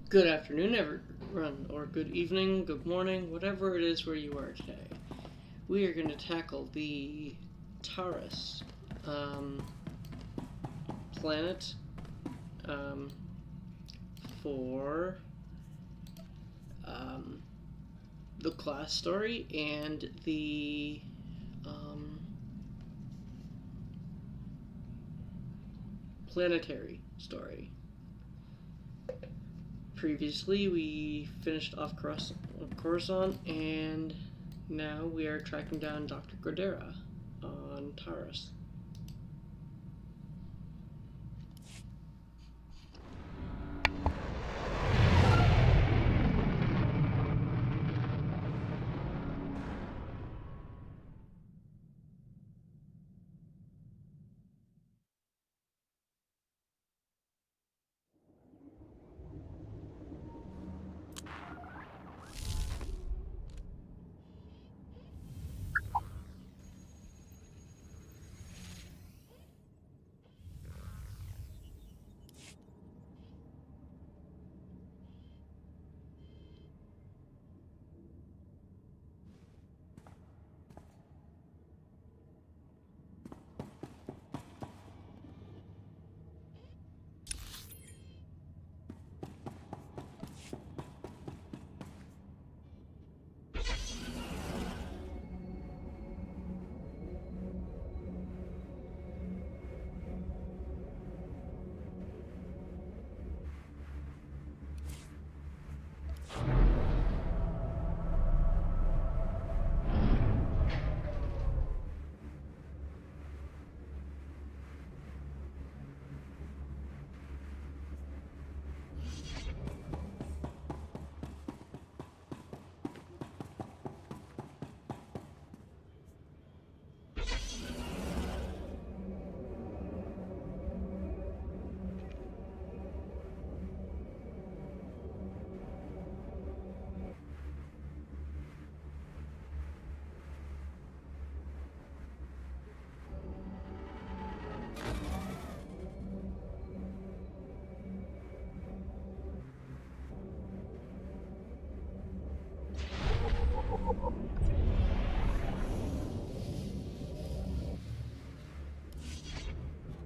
Good afternoon, everyone, or good evening, good morning, whatever it is where you are today. We are going to tackle the Taris planet um, for um, the class story and the planetary story. Previously, we finished off Coruscant, and now we are tracking down Dr. Godera on Taris.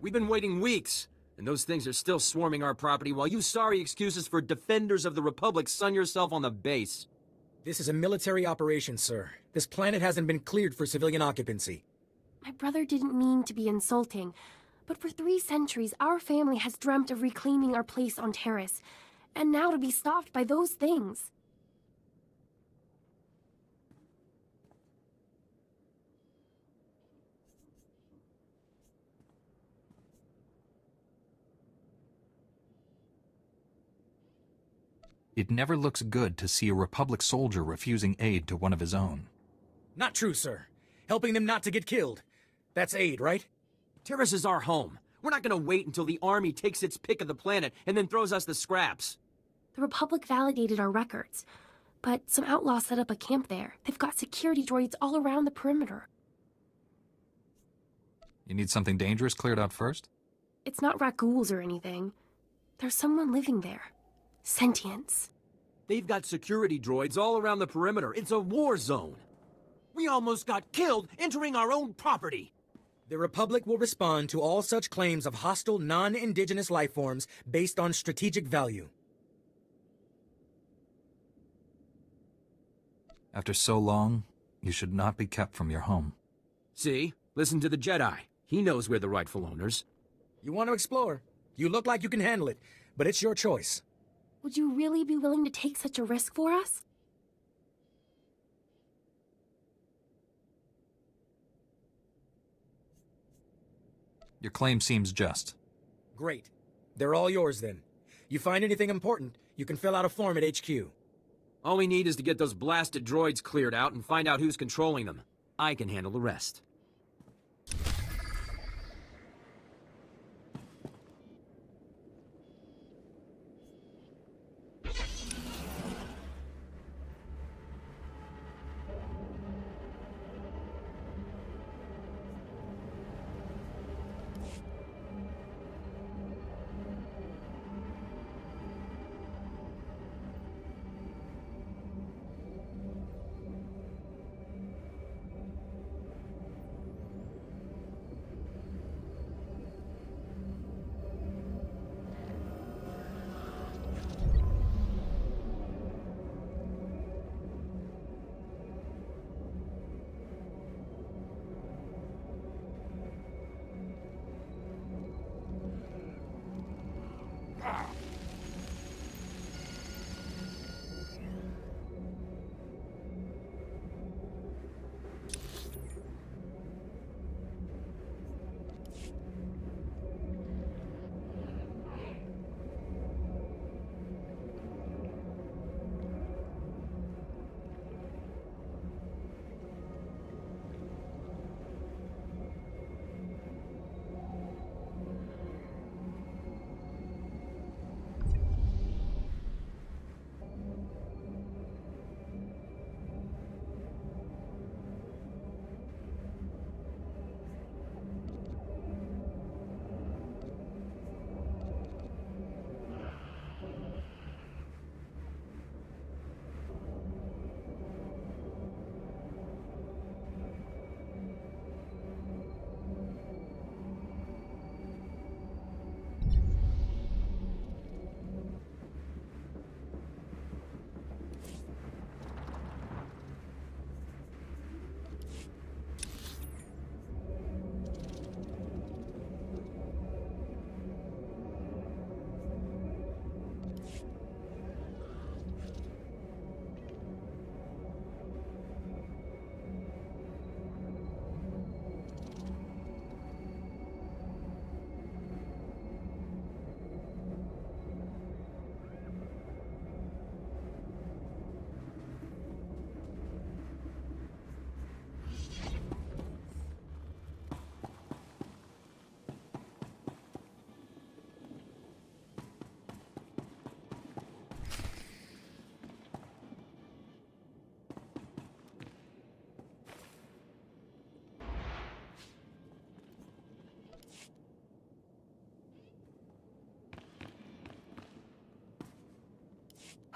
We've been waiting weeks, and those things are still swarming our property while you sorry excuses for defenders of the Republic sun yourself on the base. This is a military operation, sir. This planet hasn't been cleared for civilian occupancy. My brother didn't mean to be insulting, but for 3 centuries our family has dreamt of reclaiming our place on Taris, and now to be stopped by those things. It never looks good to see a Republic soldier refusing aid to one of his own. Not true, sir. Helping them not to get killed. That's aid, right? Taris is our home. We're not gonna wait until the army takes its pick of the planet and then throws us the scraps. The Republic validated our records, but some outlaws set up a camp there. They've got security droids all around the perimeter. You need something dangerous cleared out first? It's not rat-ghouls or anything. There's someone living there. Sentience. They've got security droids all around the perimeter. It's a war zone. We almost got killed entering our own property. The Republic will respond to all such claims of hostile, non-indigenous life forms based on strategic value. After so long, you should not be kept from your home. See? Listen to the Jedi. He knows we're the rightful owners. You want to explore? You look like you can handle it, but it's your choice. Would you really be willing to take such a risk for us? Your claim seems just. Great. They're all yours then. You find anything important, you can fill out a form at HQ. All we need is to get those blasted droids cleared out and find out who's controlling them. I can handle the rest.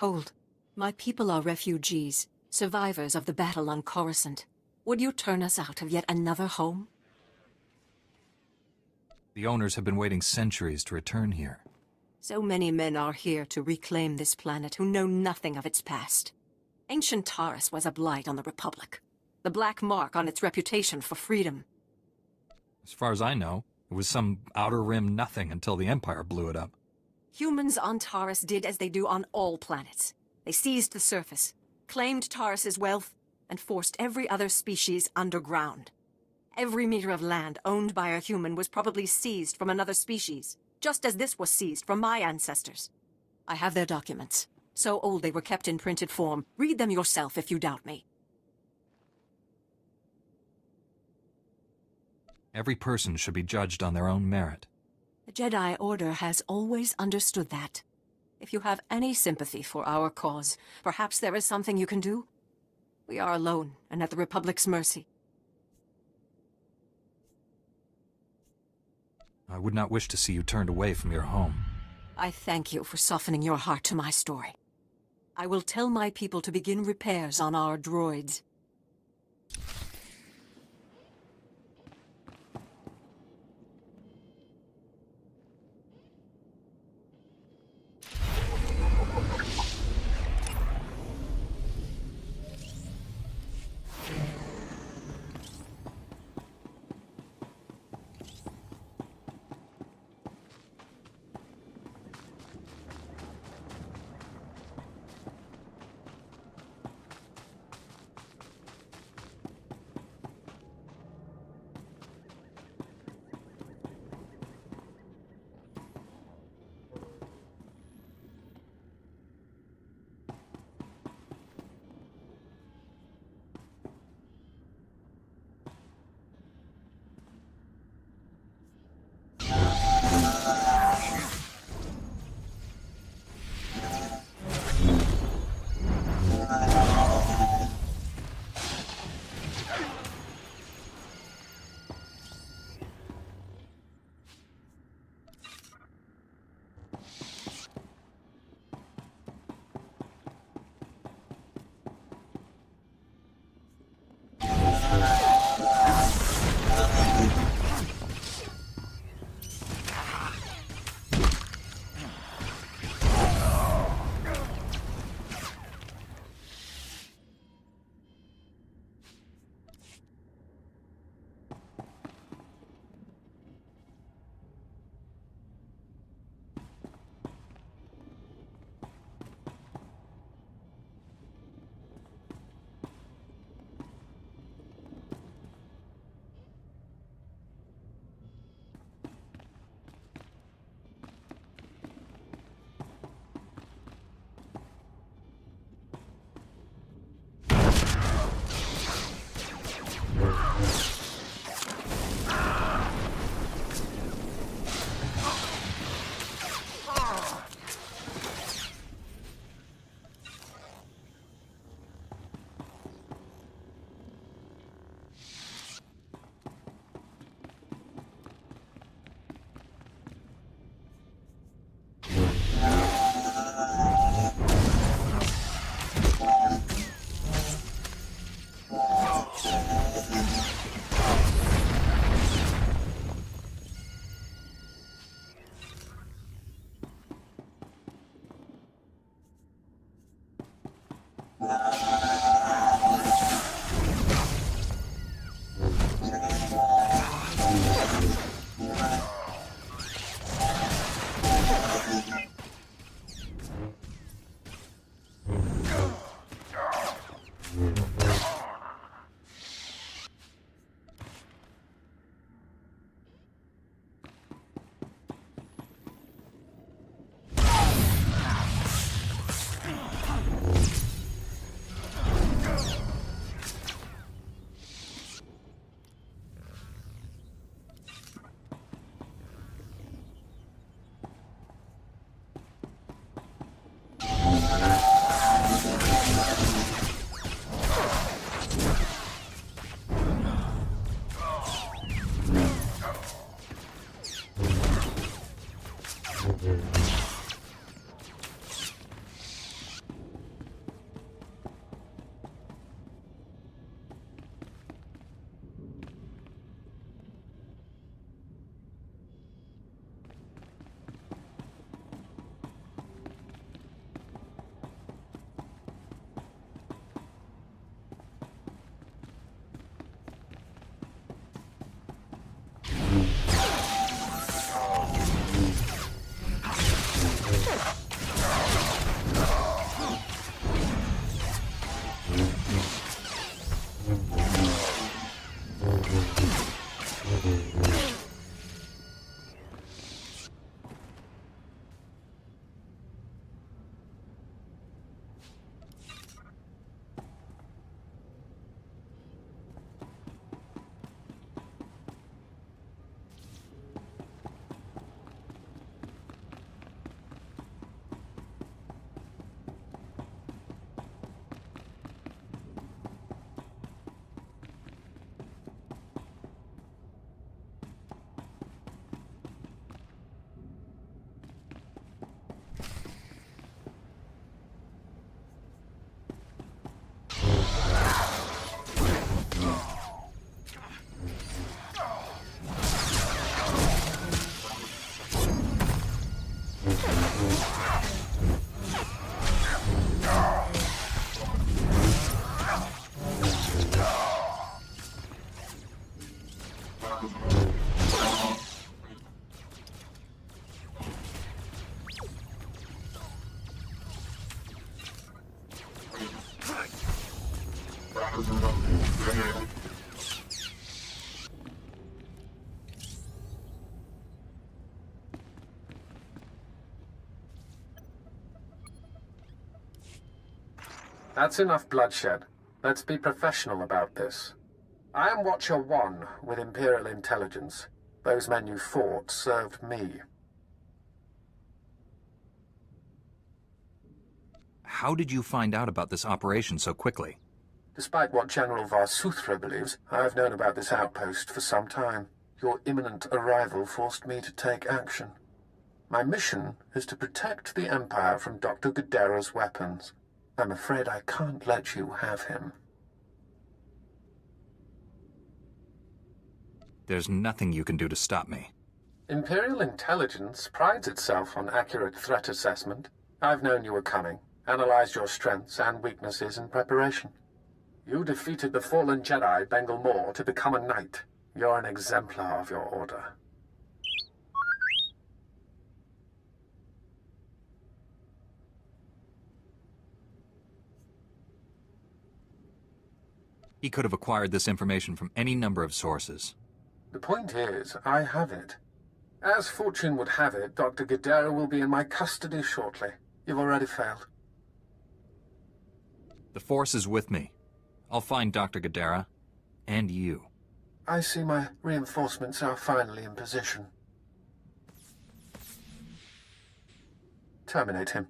Hold. My people are refugees, survivors of the battle on Coruscant. Would you turn us out of yet another home? The owners have been waiting centuries to return here. So many men are here to reclaim this planet who know nothing of its past. Ancient Taris was a blight on the Republic. The black mark on its reputation for freedom. As far as I know, it was some outer rim nothing until the Empire blew it up. Humans on Taris did as they do on all planets. They seized the surface, claimed Taris's wealth, and forced every other species underground. Every meter of land owned by a human was probably seized from another species, just as this was seized from my ancestors. I have their documents. So old they were kept in printed form. Read them yourself if you doubt me. Every person should be judged on their own merit. The Jedi Order has always understood that. If you have any sympathy for our cause, perhaps there is something you can do? We are alone and at the Republic's mercy. I would not wish to see you turned away from your home. I thank you for softening your heart to my story. I will tell my people to begin repairs on our droids. That's enough bloodshed. Let's be professional about this. I am Watcher 1 with Imperial Intelligence. Those men you fought served me. How did you find out about this operation so quickly? Despite what General Varsuthra believes, I have known about this outpost for some time. Your imminent arrival forced me to take action. My mission is to protect the Empire from Dr. Godera's weapons. I'm afraid I can't let you have him. There's nothing you can do to stop me. Imperial Intelligence prides itself on accurate threat assessment. I've known you were coming, analyzed your strengths and weaknesses in preparation. You defeated the fallen Jedi Bengal Moore to become a knight. You're an exemplar of your order. He could have acquired this information from any number of sources. The point is, I have it. As fortune would have it, Dr. Godera will be in my custody shortly. You've already failed. The Force is with me. I'll find Dr. Godera, and you. I see my reinforcements are finally in position. Terminate him.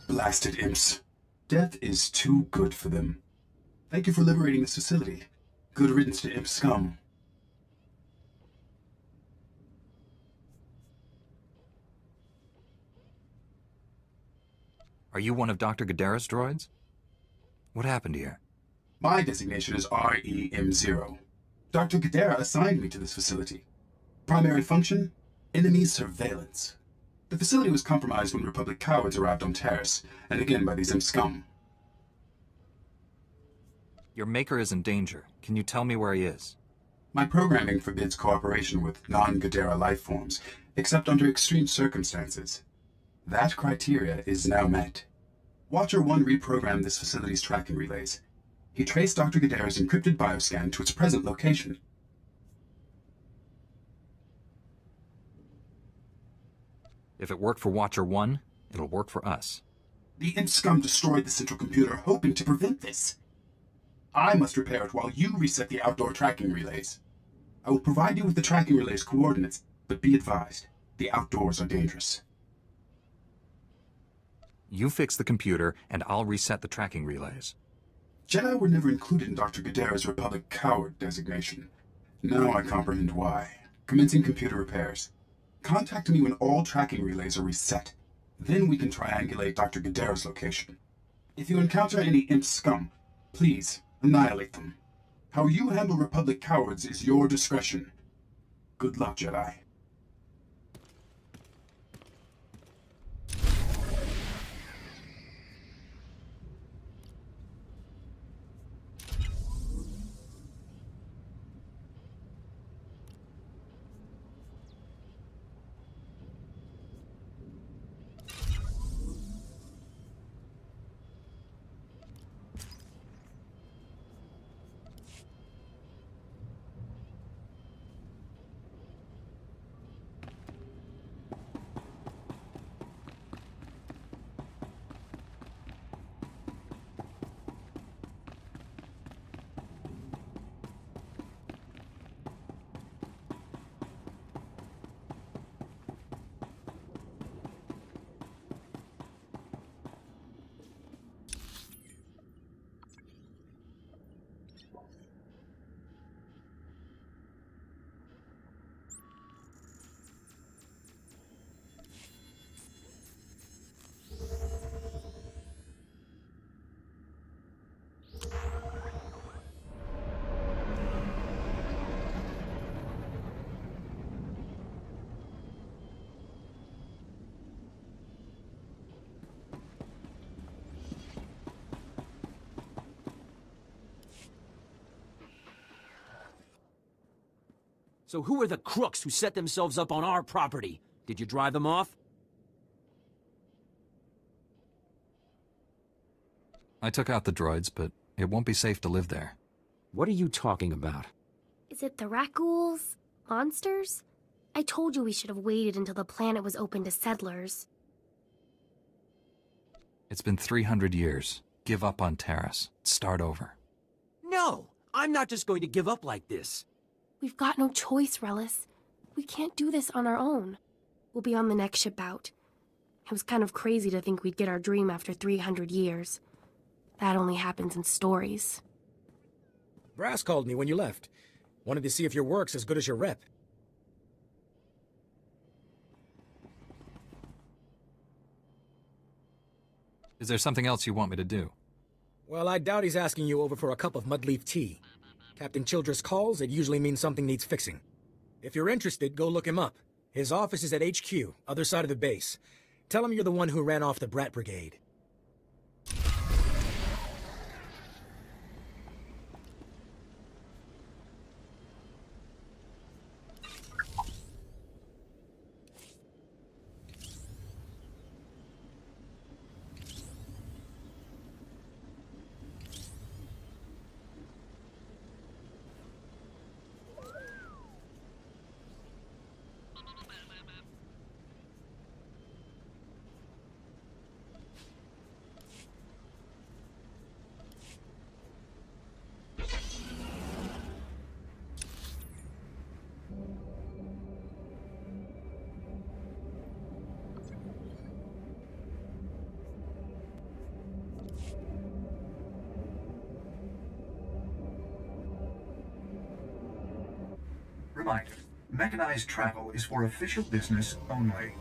Blasted imps. Death is too good for them. Thank you for liberating this facility. Good riddance to imp scum. Are you one of Dr. Godera's droids? What happened here? My designation is REM0. Dr. Godera assigned me to this facility. Primary function? Enemy surveillance. The facility was compromised when Republic cowards arrived on Taris, and again by these imp scum. Your maker is in danger. Can you tell me where he is? My programming forbids cooperation with non-Godera life forms, except under extreme circumstances. That criteria is now met. Watcher 1 reprogrammed this facility's tracking relays. He traced Dr. Godera's encrypted bioscan to its present location. If it worked for Watcher 1, it'll work for us. The imp scum destroyed the central computer, hoping to prevent this. I must repair it while you reset the outdoor tracking relays. I will provide you with the tracking relays coordinates, but be advised, the outdoors are dangerous. You fix the computer, and I'll reset the tracking relays. Jedi were never included in Dr. Godera's Republic coward designation. Now I comprehend why. Commencing computer repairs. Contact me when all tracking relays are reset. Then we can triangulate Dr. Godera's location. If you encounter any imp scum, please annihilate them. How you handle Republic cowards is your discretion. Good luck, Jedi. So who are the crooks who set themselves up on our property? Did you drive them off? I took out the droids, but it won't be safe to live there. What are you talking about? Is it the Rakghouls? Monsters? I told you we should have waited until the planet was open to settlers. It's been 300 years. Give up on Taris. Start over. No! I'm not just going to give up like this. We've got no choice, Relis. We can't do this on our own. We'll be on the next ship out. It was kind of crazy to think we'd get our dream after 300 years. That only happens in stories. Brass called me when you left. Wanted to see if your work's as good as your rep. Is there something else you want me to do? Well, I doubt he's asking you over for a cup of mudleaf tea. Captain Childress calls, it usually means something needs fixing. If you're interested, go look him up. His office is at HQ, other side of the base. Tell him you're the one who ran off the Brat Brigade. Reminder, mechanized travel is for official business only.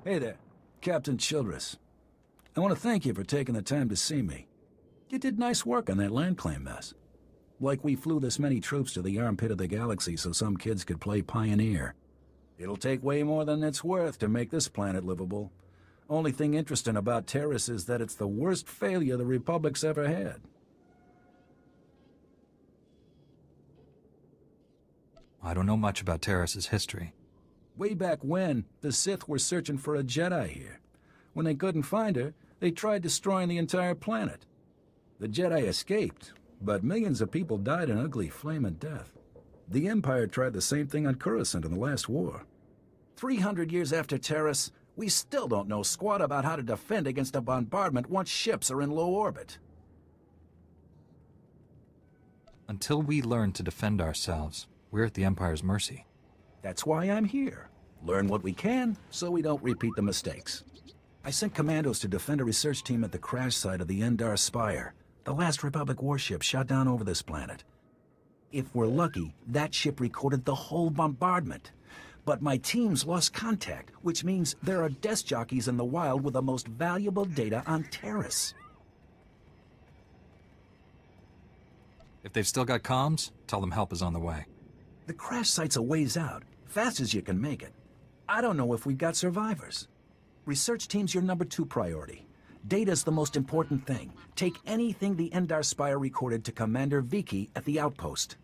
Hey there, Captain Childress. I want to thank you for taking the time to see me. You did nice work on that land claim mess. Like we flew this many troops to the armpit of the galaxy so some kids could play pioneer. It'll take way more than it's worth to make this planet livable. Only thing interesting about Taris is that it's the worst failure the Republic's ever had. I don't know much about Taris' history. Way back when, the Sith were searching for a Jedi here. When they couldn't find her, they tried destroying the entire planet. The Jedi escaped, but millions of people died an ugly flaming death. The Empire tried the same thing on Coruscant in the last war. 300 years after Taris, we still don't know squat about how to defend against a bombardment once ships are in low orbit. Until we learn to defend ourselves, we're at the Empire's mercy. That's why I'm here. Learn what we can, so we don't repeat the mistakes. I sent commandos to defend a research team at the crash site of the Endar Spire, the last Republic warship shot down over this planet. If we're lucky, that ship recorded the whole bombardment. But my team's lost contact, which means there are desk jockeys in the wild with the most valuable data on Taris. If they've still got comms, tell them help is on the way. The crash site's a ways out, fast as you can make it. I don't know if we've got survivors. Research team's your number 2 priority. Data's the most important thing. Take anything the Endar Spire recorded to Commander Viki at the outpost.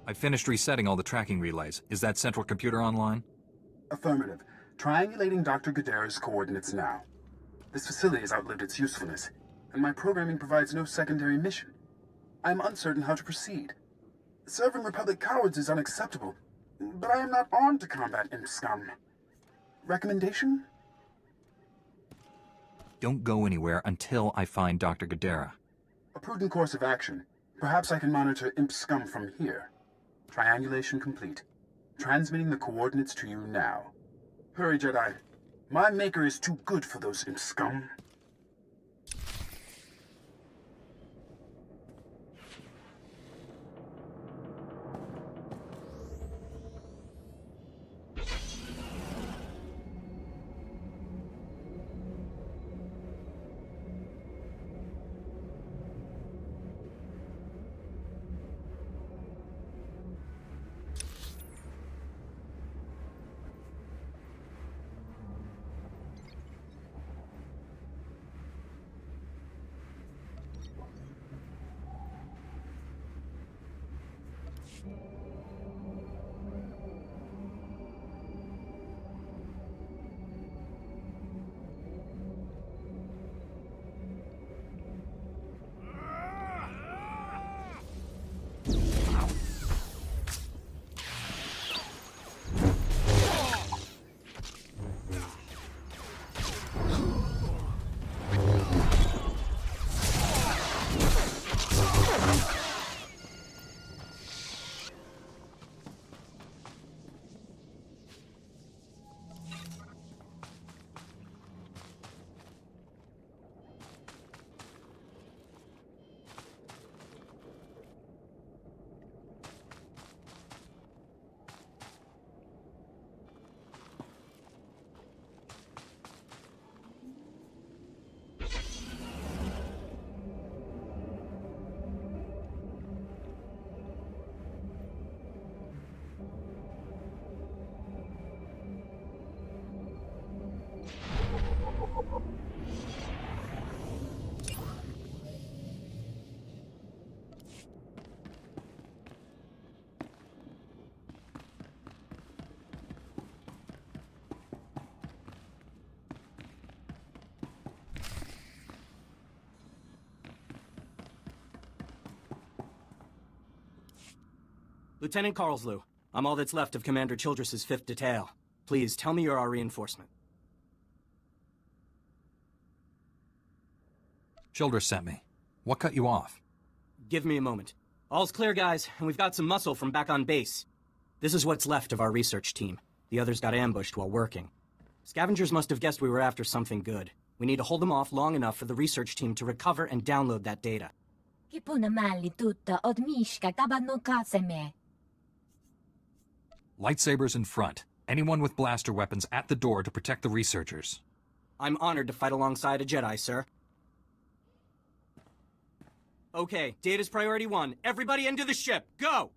I finished resetting all the tracking relays. Is that central computer online? Affirmative. Triangulating Dr. Godera's coordinates now. This facility has outlived its usefulness, and my programming provides no secondary mission. I am uncertain how to proceed. Serving Republic cowards is unacceptable, but I am not armed to combat imp scum. Recommendation? Don't go anywhere until I find Dr. Godera. A prudent course of action. Perhaps I can monitor imp scum from here. Triangulation complete. Transmitting the coordinates to you now. Hurry, Jedi. My maker is too good for those imp scum. Lieutenant Carlslew, I'm all that's left of Commander Childress's 5th Detail. Please, tell me you're our reinforcement. Childress sent me. What cut you off? Give me a moment. All's clear, guys, and we've got some muscle from back on base. This is what's left of our research team. The others got ambushed while working. Scavengers must have guessed we were after something good. We need to hold them off long enough for the research team to recover and download that data. Lightsabers in front. Anyone with blaster weapons at the door to protect the researchers. I'm honored to fight alongside a Jedi, sir. Okay, data's priority 1. Everybody into the ship. Go!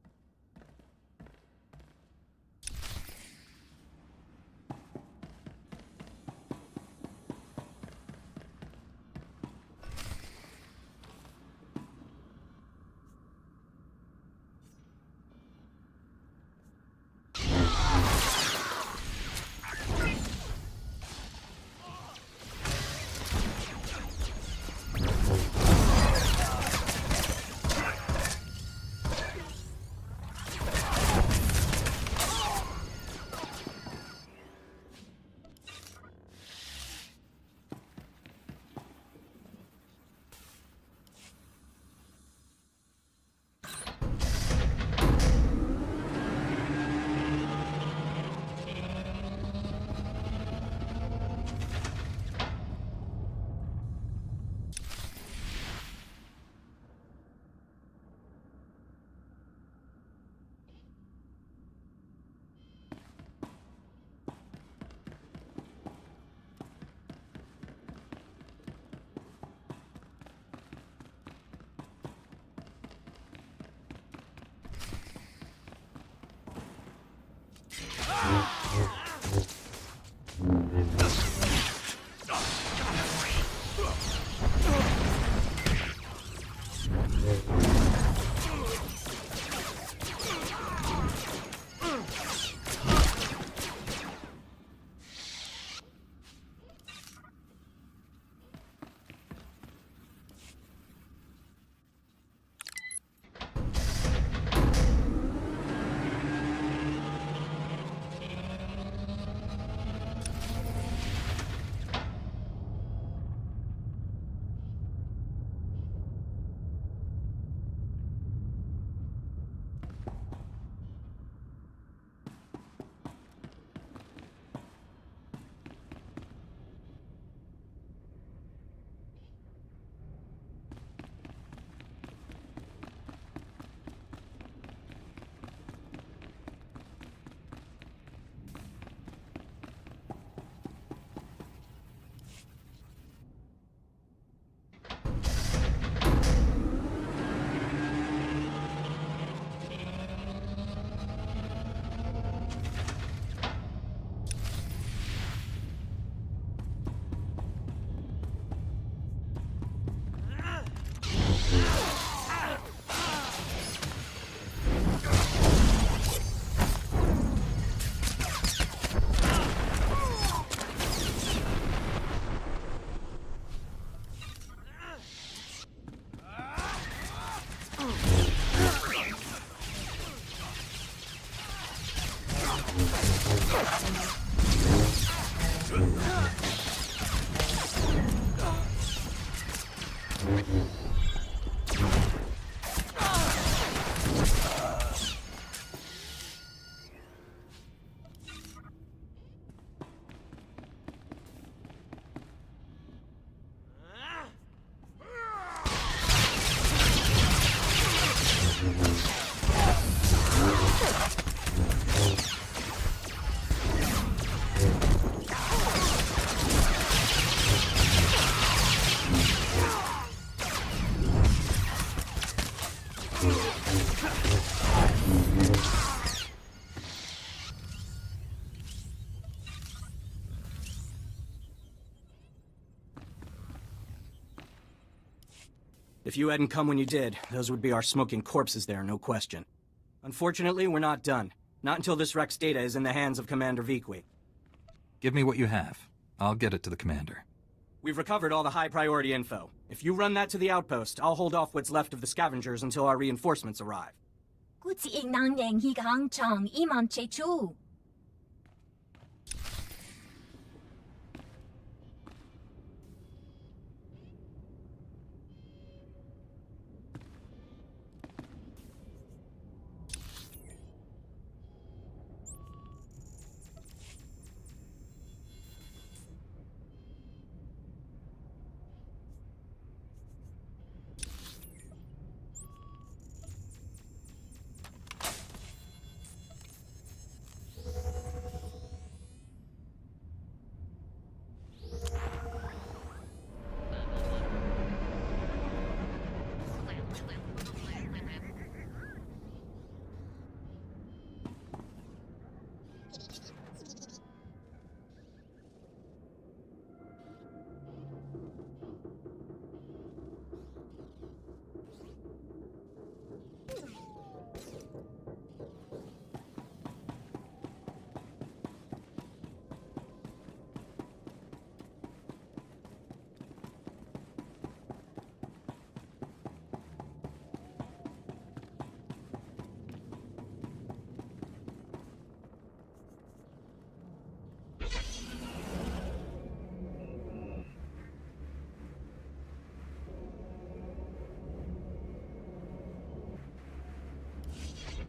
If you hadn't come when you did, those would be our smoking corpses there, no question. Unfortunately, we're not done. Not until this Rex data is in the hands of Commander Viqui. Give me what you have. I'll get it to the commander. We've recovered all the high-priority info. If you run that to the outpost, I'll hold off what's left of the scavengers until our reinforcements arrive. 估計應能贏佢行長伊萬切處。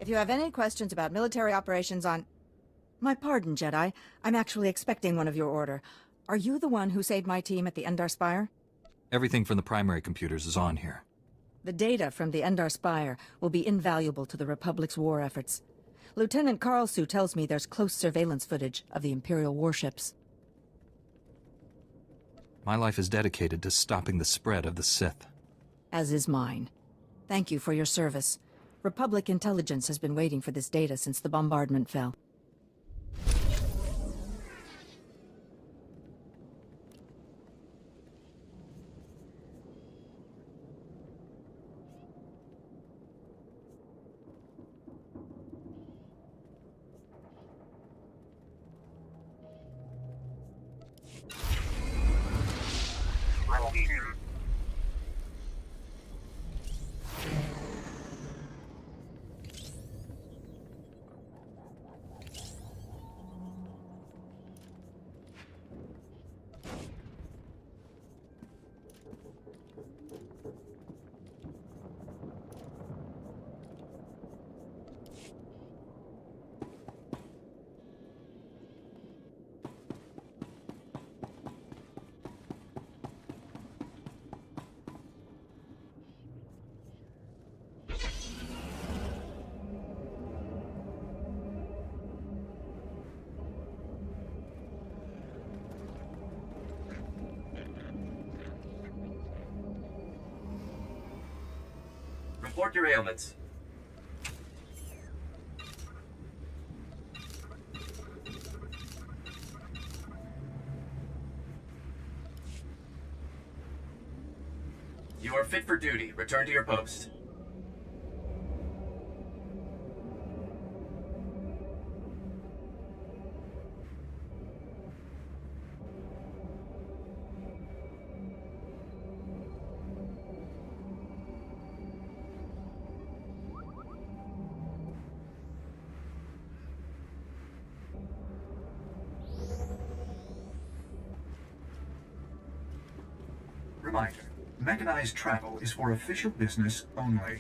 If you have any questions about military operations on... My pardon, Jedi. I'm actually expecting one of your order. Are you the one who saved my team at the Endar Spire? Everything from the primary computers is on here. The data from the Endar Spire will be invaluable to the Republic's war efforts. Lieutenant Karlsu tells me there's close surveillance footage of the Imperial warships. My life is dedicated to stopping the spread of the Sith. As is mine. Thank you for your service. Republic intelligence has been waiting for this data since the bombardment fell. Report your ailments. You are fit for duty. Return to your post. Reminder, mechanized travel is for official business only.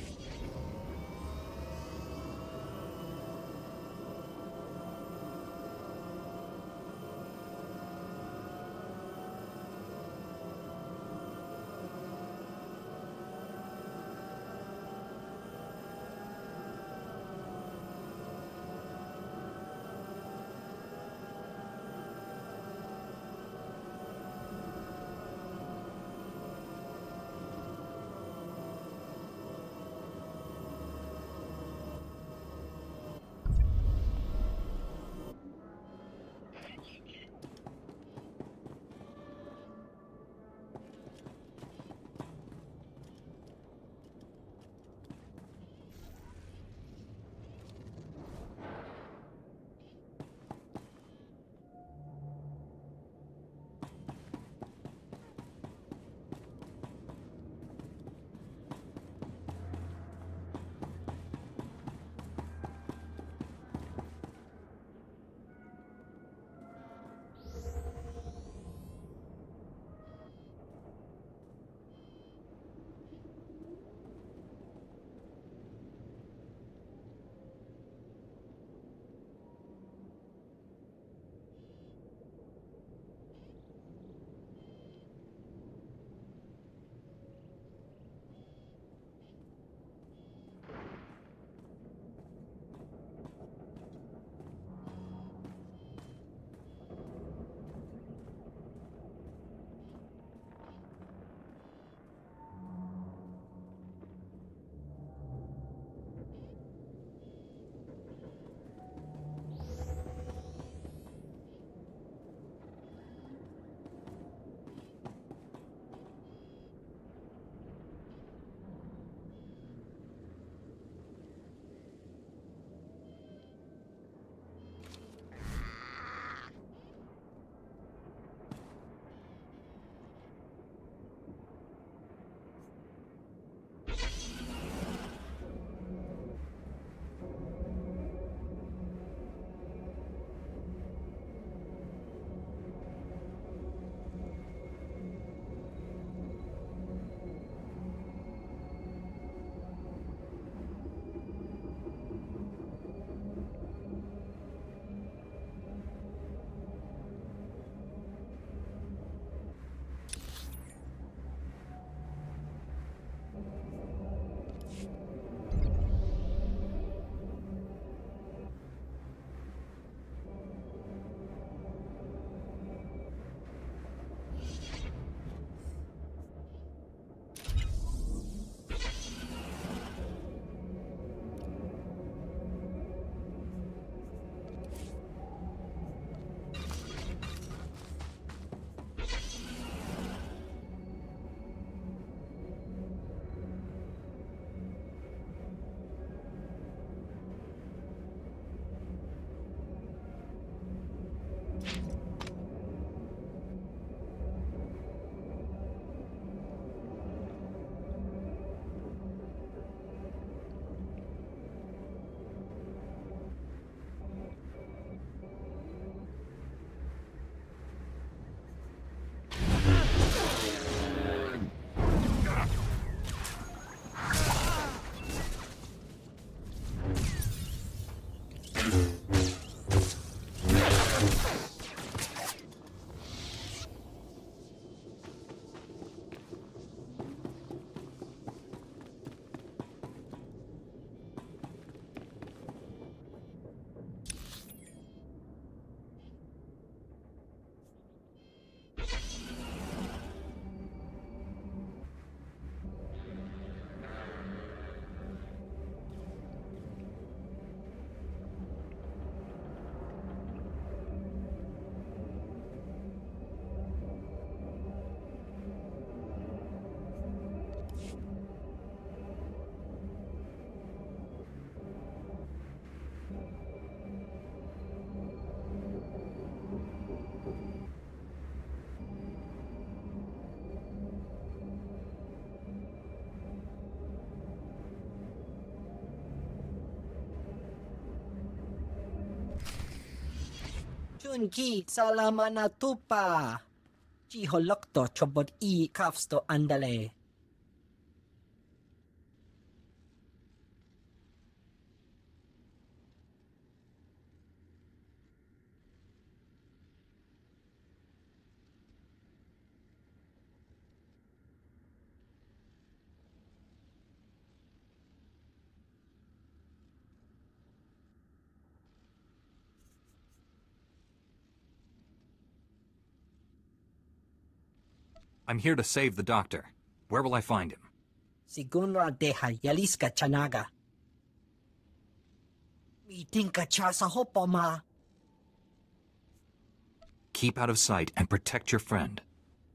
Chunki, salamat na tupa. Chiholokto chobot I kafsto andale. I'm here to save the doctor. Where will I find him? Siguro deha yaliska chanaga. Meeting ka cha sa hopo ma. Keep out of sight and protect your friend.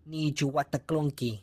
Ni juwata klonki.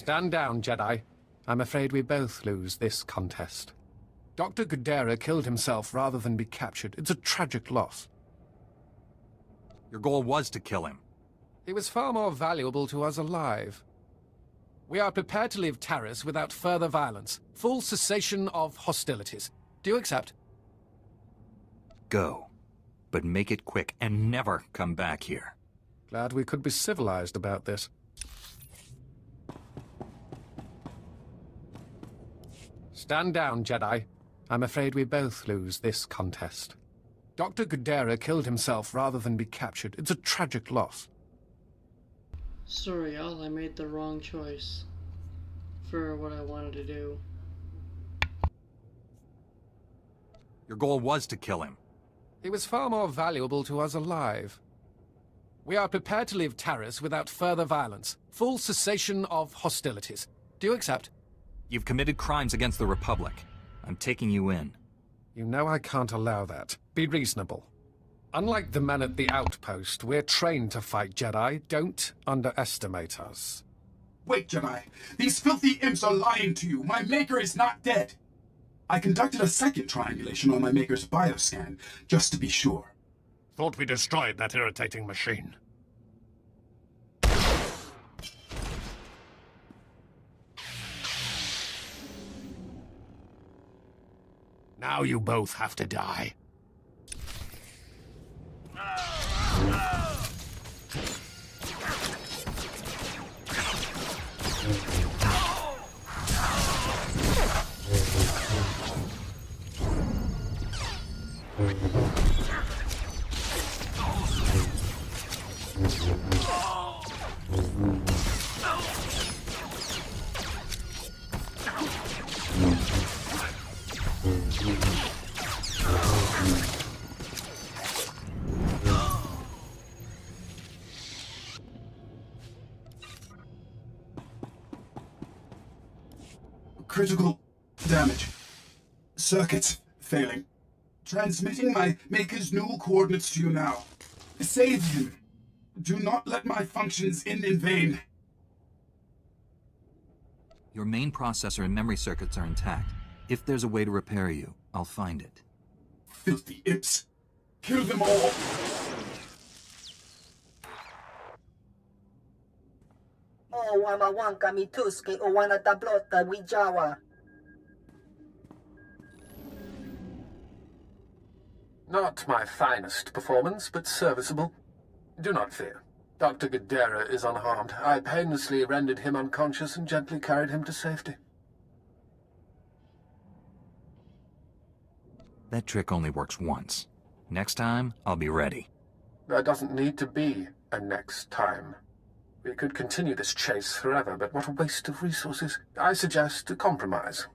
Stand down, Jedi. I'm afraid we both lose this contest. Dr. Godera killed himself rather than be captured. It's a tragic loss. Your goal was to kill him. He was far more valuable to us alive. We are prepared to leave Taris without further violence. Full cessation of hostilities. Do you accept? Go. But make it quick and never come back here. Glad we could be civilized about this. Stand down, Jedi. I'm afraid we both lose this contest. Dr. Godera killed himself rather than be captured. It's a tragic loss. Sorry, y'all, I made the wrong choice for what I wanted to do. Your goal was to kill him. He was far more valuable to us alive. We are prepared to leave Taris without further violence. Full cessation of hostilities. Do you accept? You've committed crimes against the Republic. I'm taking you in. You know I can't allow that. Be reasonable. Unlike the men at the outpost, we're trained to fight, Jedi. Don't underestimate us. Wait, Jedi. These filthy imps are lying to you. My Maker is not dead. I conducted a second triangulation on my Maker's bioscan, just to be sure. Thought we destroyed that irritating machine. Now you both have to die. Critical damage. Circuits failing. Transmitting my Maker's null coordinates to you now. Save him. Do not let my functions end in vain. Your main processor and memory circuits are intact. If there's a way to repair you, I'll find it. Filthy imps. Kill them all. O wamawanka mituski o wana tablota wijawa. Not my finest performance, but serviceable. Do not fear. Dr. Godera is unharmed. I painlessly rendered him unconscious and gently carried him to safety. That trick only works once. Next time, I'll be ready. There doesn't need to be a next time. We could continue this chase forever, but what a waste of resources. I suggest a compromise.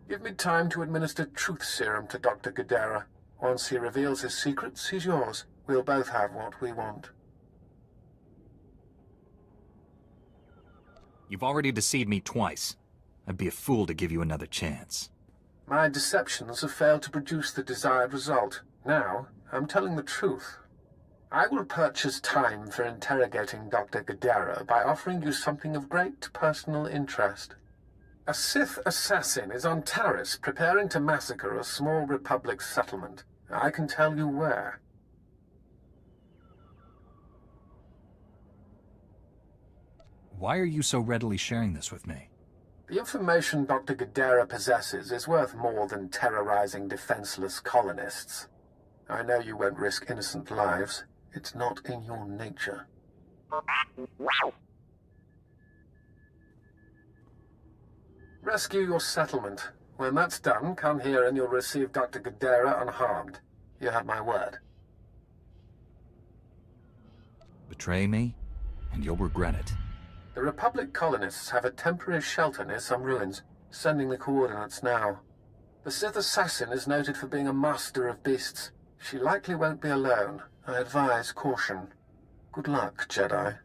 Give me time to administer truth serum to Dr. Godera. Once he reveals his secrets, he's yours. We'll both have what we want. You've already deceived me twice. I'd be a fool to give you another chance. My deceptions have failed to produce the desired result. Now, I'm telling the truth. I will purchase time for interrogating Dr. Godera by offering you something of great personal interest. A Sith assassin is on Taris, preparing to massacre a small Republic settlement. I can tell you where. Why are you so readily sharing this with me? The information Dr. Godera possesses is worth more than terrorizing defenseless colonists. I know you won't risk innocent lives. It's not in your nature. Rescue your settlement. When that's done, come here and you'll receive Dr. Godera unharmed. You have my word. Betray me, and you'll regret it. The Republic colonists have a temporary shelter near some ruins. Sending the coordinates now. The Sith assassin is noted for being a master of beasts. She likely won't be alone. I advise caution. Good luck, Jedi.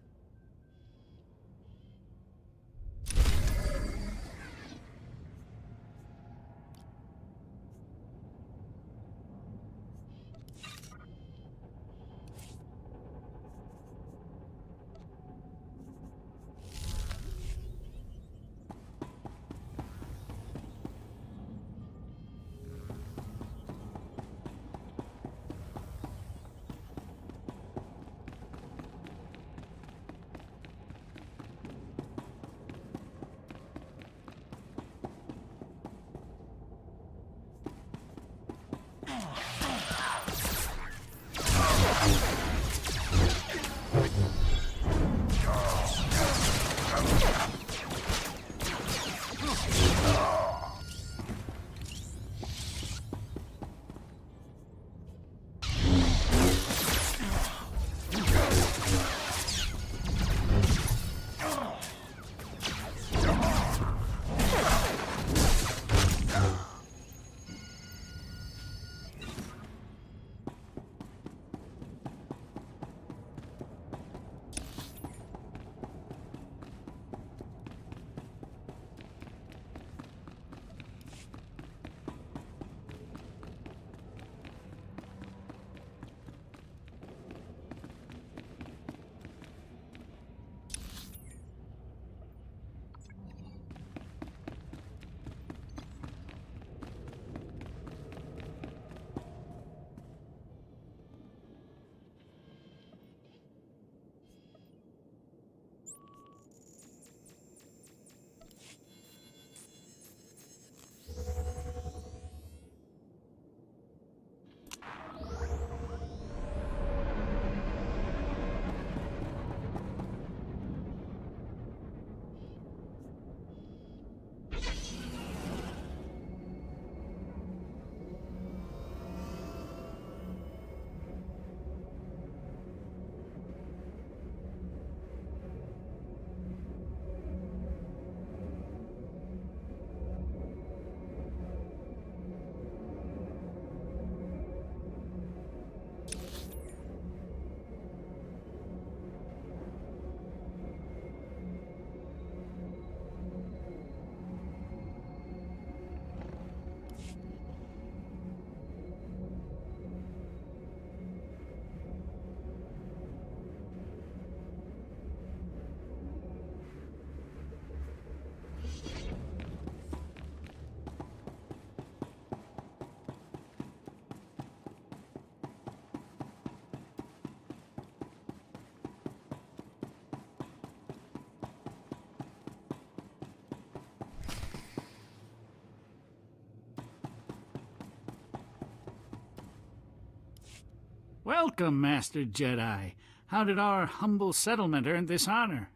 Welcome, Master Jedi. How did our humble settlement earn this honor?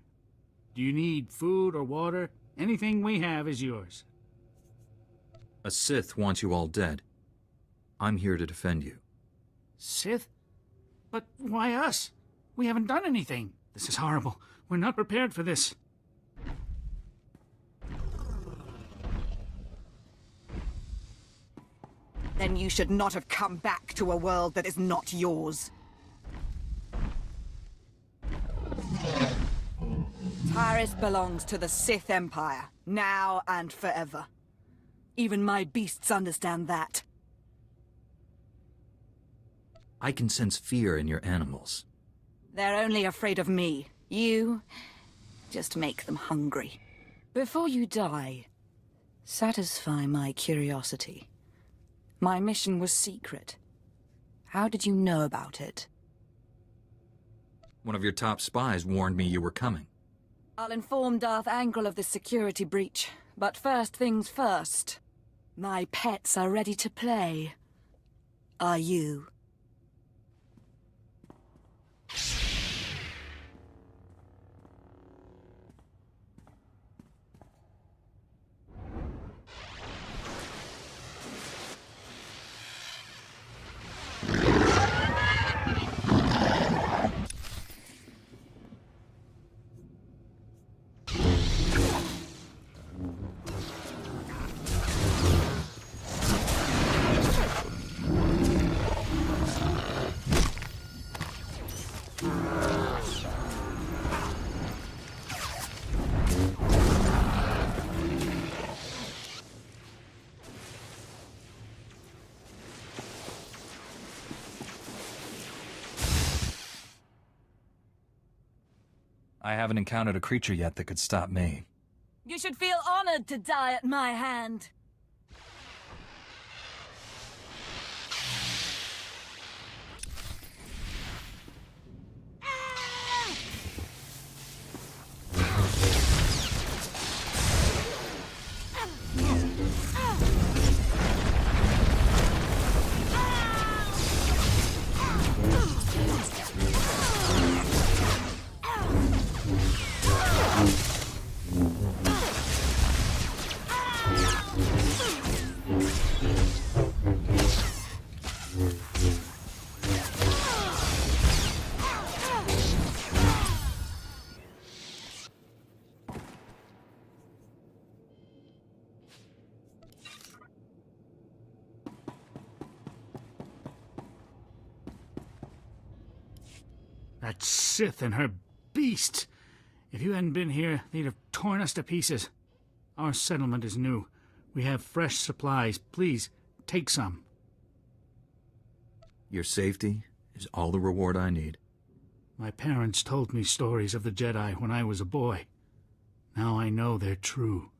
Do you need food or water? Anything we have is yours. A Sith wants you all dead. I'm here to defend you. Sith? But why us? We haven't done anything. This is horrible. We're not prepared for this. Then you should not have come back to a world that is not yours. Taris belongs to the Sith Empire, now and forever. Even my beasts understand that. I can sense fear in your animals. They're only afraid of me. You just make them hungry. Before you die, satisfy my curiosity. My mission was secret. How did you know about it? One of your top spies warned me you were coming. I'll inform Darth Angral of the security breach. But first things first. My pets are ready to play. Are you? I haven't encountered a creature yet that could stop me. You should feel honored to die at my hand. That Sith and her beast! If you hadn't been here, they'd have torn us to pieces. Our settlement is new. We have fresh supplies. Please, take some. Your safety is all the reward I need. My parents told me stories of the Jedi when I was a boy. Now I know they're true.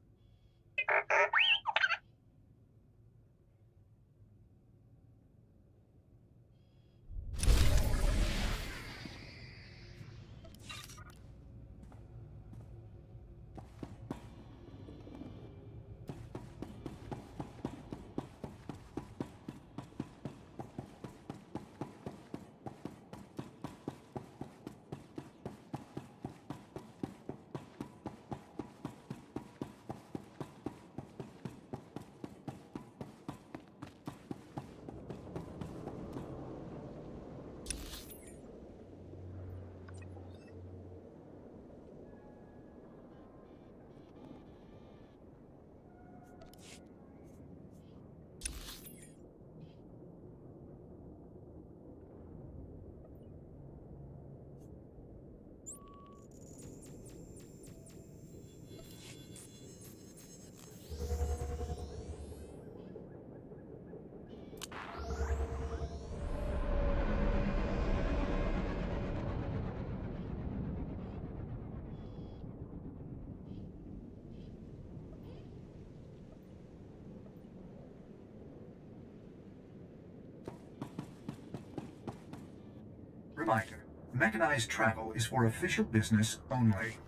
Reminder, mechanized travel is for official business only.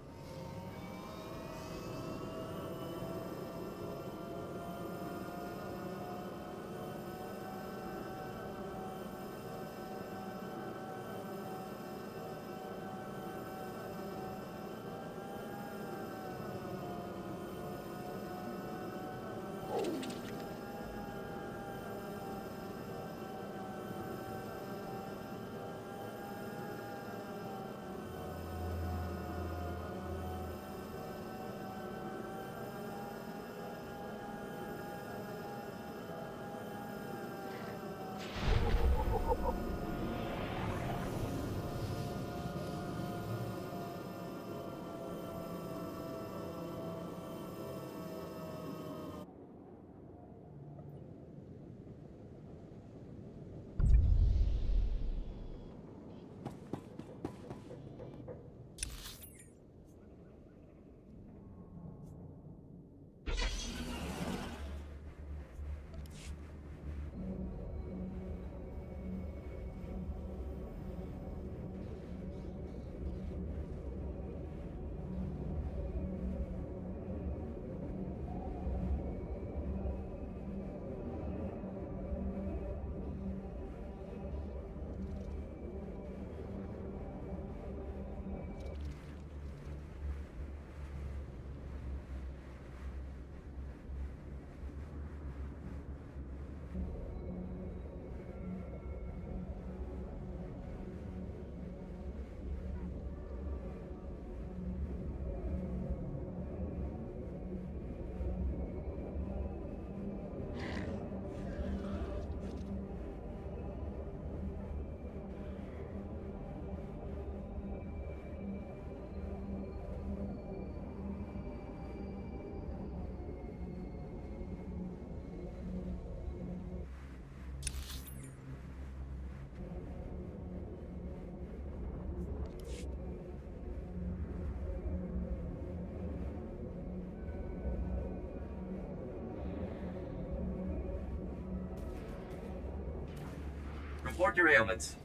Report your ailments.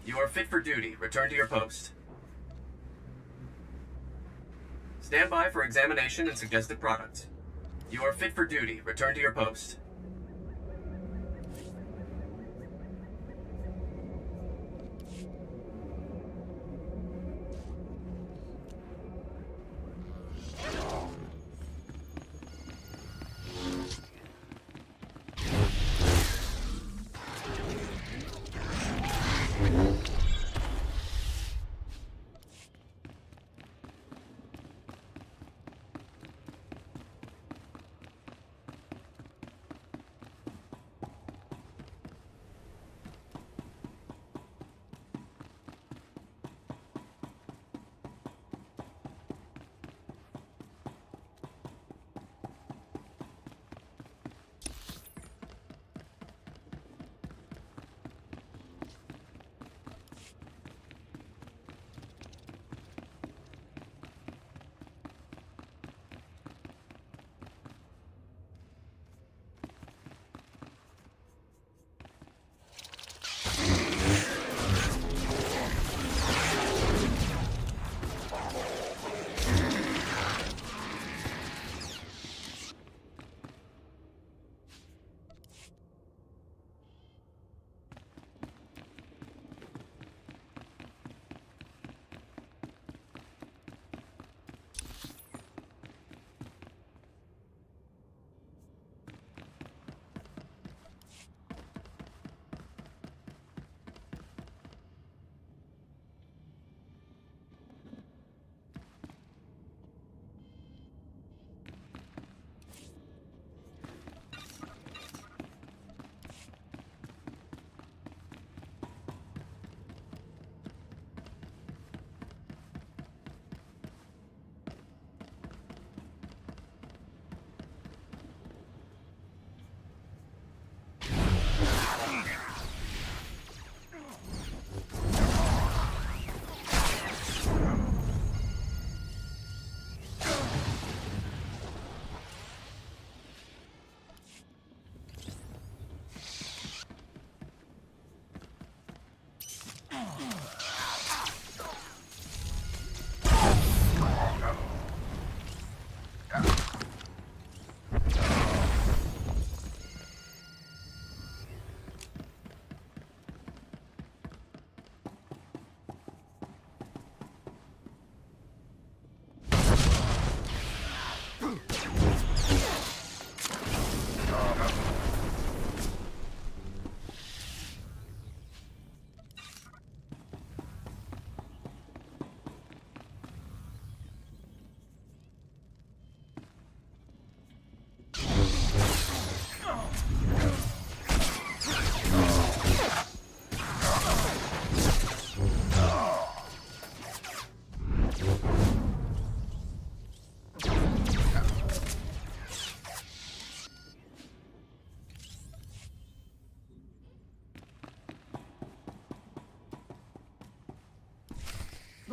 You are fit for duty. Return to your post. Stand by for examination and suggested product. You are fit for duty. Return to your post.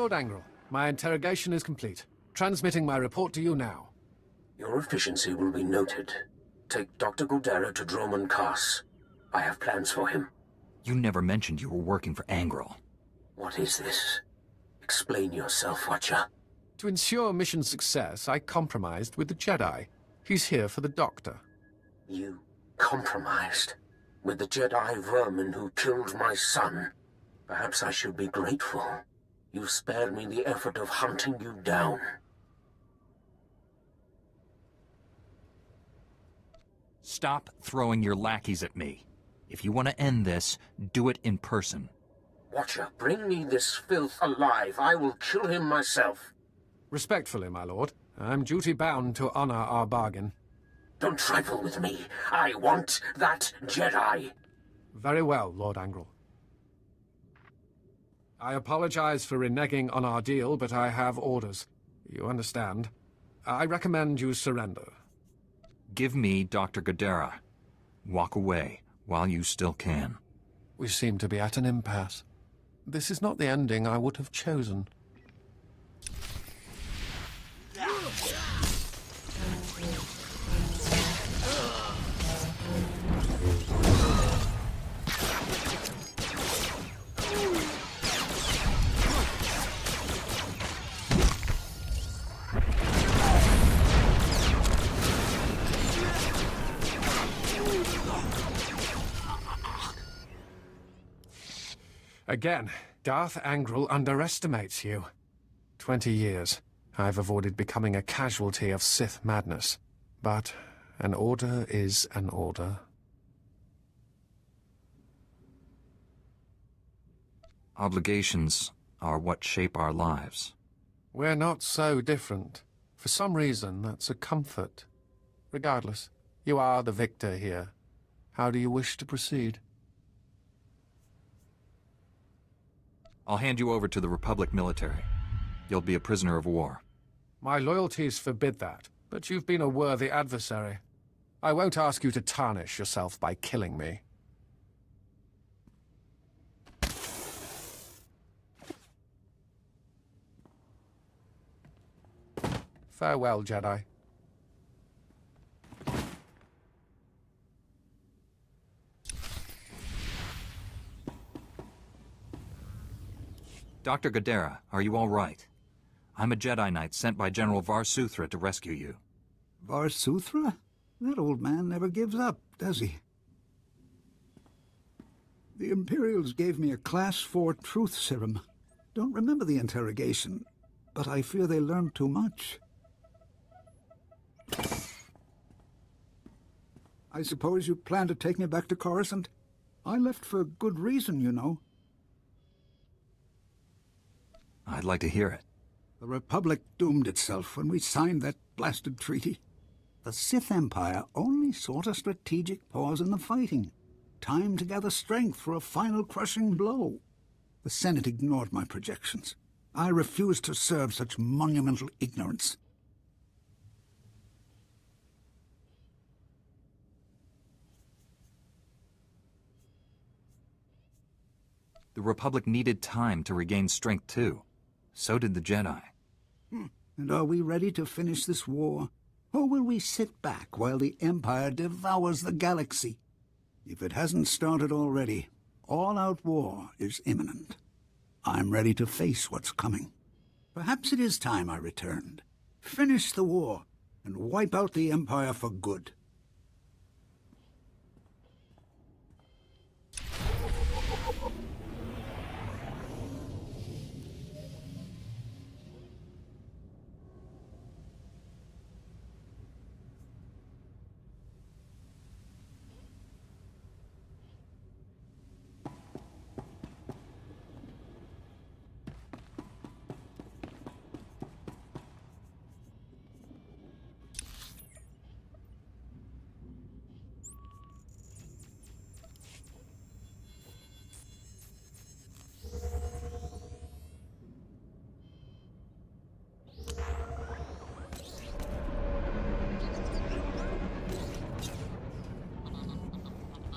Lord Angrel, my interrogation is complete. Transmitting my report to you now. Your efficiency will be noted. Take Dr. Godera to Droman Kaas. I have plans for him. You never mentioned you were working for Angrel. What is this? Explain yourself, Watcher. To ensure mission success, I compromised with the Jedi. He's here for the Doctor. You compromised? With the Jedi vermin who killed my son? Perhaps I should be grateful. You spared me the effort of hunting you down. Stop throwing your lackeys at me. If you want to end this, do it in person. Watcher, bring me this filth alive. I will kill him myself. Respectfully, my lord. I'm duty-bound to honor our bargain. Don't trifle with me. I want that Jedi. Very well, Lord Angrel. I apologize for reneging on our deal, but I have orders. You understand. I recommend you surrender. Give me Dr. Godera. Walk away while you still can. We seem to be at an impasse. This is not the ending I would have chosen. Again, Darth Angral underestimates you. 20 years. I've avoided becoming a casualty of Sith madness. But an order is an order. Obligations are what shape our lives. We're not so different. For some reason, that's a comfort. Regardless, you are the victor here. How do you wish to proceed? I'll hand you over to the Republic military. You'll be a prisoner of war. My loyalties forbid that, but you've been a worthy adversary. I won't ask you to tarnish yourself by killing me. Farewell, Jedi. Dr. Godera, are you all right? I'm a Jedi Knight sent by General Varsuthra to rescue you. Varsuthra? That old man never gives up, does he? The Imperials gave me a Class 4 truth serum. Don't remember the interrogation, but I fear they learned too much. I suppose you plan to take me back to Coruscant? I left for good reason, you know. I'd like to hear it. The Republic doomed itself when we signed that blasted treaty. The Sith Empire only sought a strategic pause in the fighting. Time to gather strength for a final crushing blow. The Senate ignored my projections. I refused to serve such monumental ignorance. The Republic needed time to regain strength, too. So did the Jedi. And are we ready to finish this war? Or will we sit back while the Empire devours the galaxy? If it hasn't started already, all-out war is imminent. I'm ready to face what's coming. Perhaps it is time I returned. Finish the war and wipe out the Empire for good.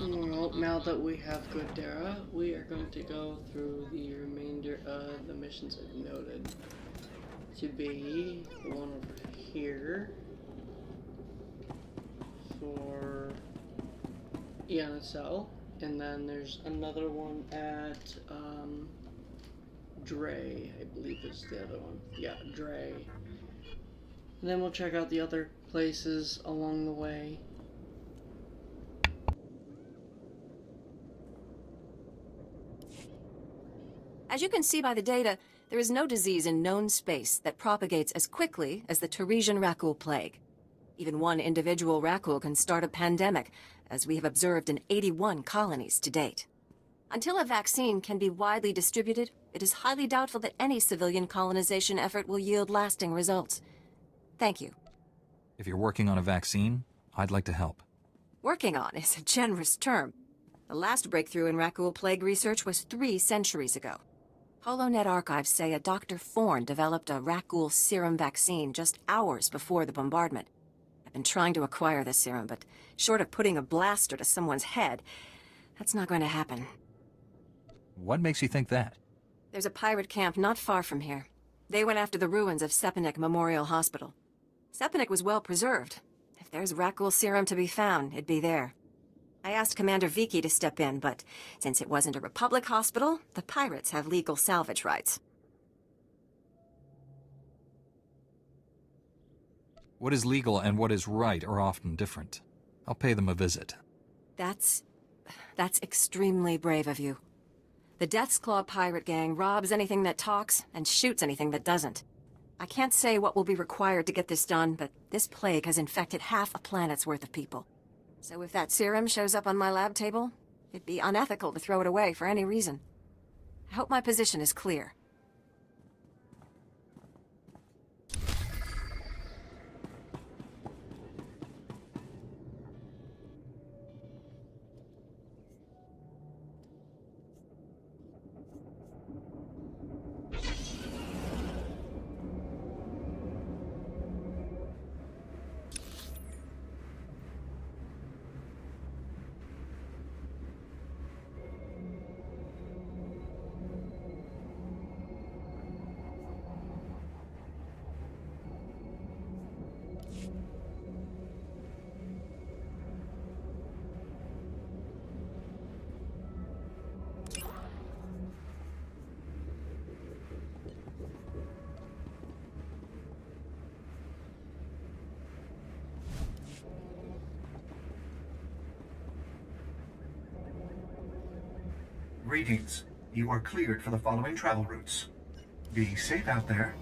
Well, now that we have Godera, we are going to go through the remainder of the missions I've noted. To be the one over here for Yanacel, and then there's another one at Dre, I believe is the other one. Yeah, Dre. And then we'll check out the other places along the way. As you can see by the data, there is no disease in known space that propagates as quickly as the Tarisian Rakul plague. Even one individual Rakul can start a pandemic, as we have observed in 81 colonies to date. Until a vaccine can be widely distributed, it is highly doubtful that any civilian colonization effort will yield lasting results. Thank you. If you're working on a vaccine, I'd like to help. Working on is a generous term. The last breakthrough in Rakul plague research was 3 centuries ago. HoloNet archives say a Dr. Forn developed a Rakul serum vaccine just hours before the bombardment. I've been trying to acquire the serum, but short of putting a blaster to someone's head, that's not going to happen. What makes you think that? There's a pirate camp not far from here. They went after the ruins of Sepanik Memorial Hospital. Sepanik was well preserved. If there's Rakul serum to be found, it'd be there. I asked Commander Viki to step in, but since it wasn't a Republic hospital, the pirates have legal salvage rights. What is legal and what is right are often different. I'll pay them a visit. That's extremely brave of you. The Death's Claw pirate gang robs anything that talks and shoots anything that doesn't. I can't say what will be required to get this done, but this plague has infected half a planet's worth of people. So if that serum shows up on my lab table, it'd be unethical to throw it away for any reason. I hope my position is clear. Greetings. You are cleared for the following travel routes. Be safe out there.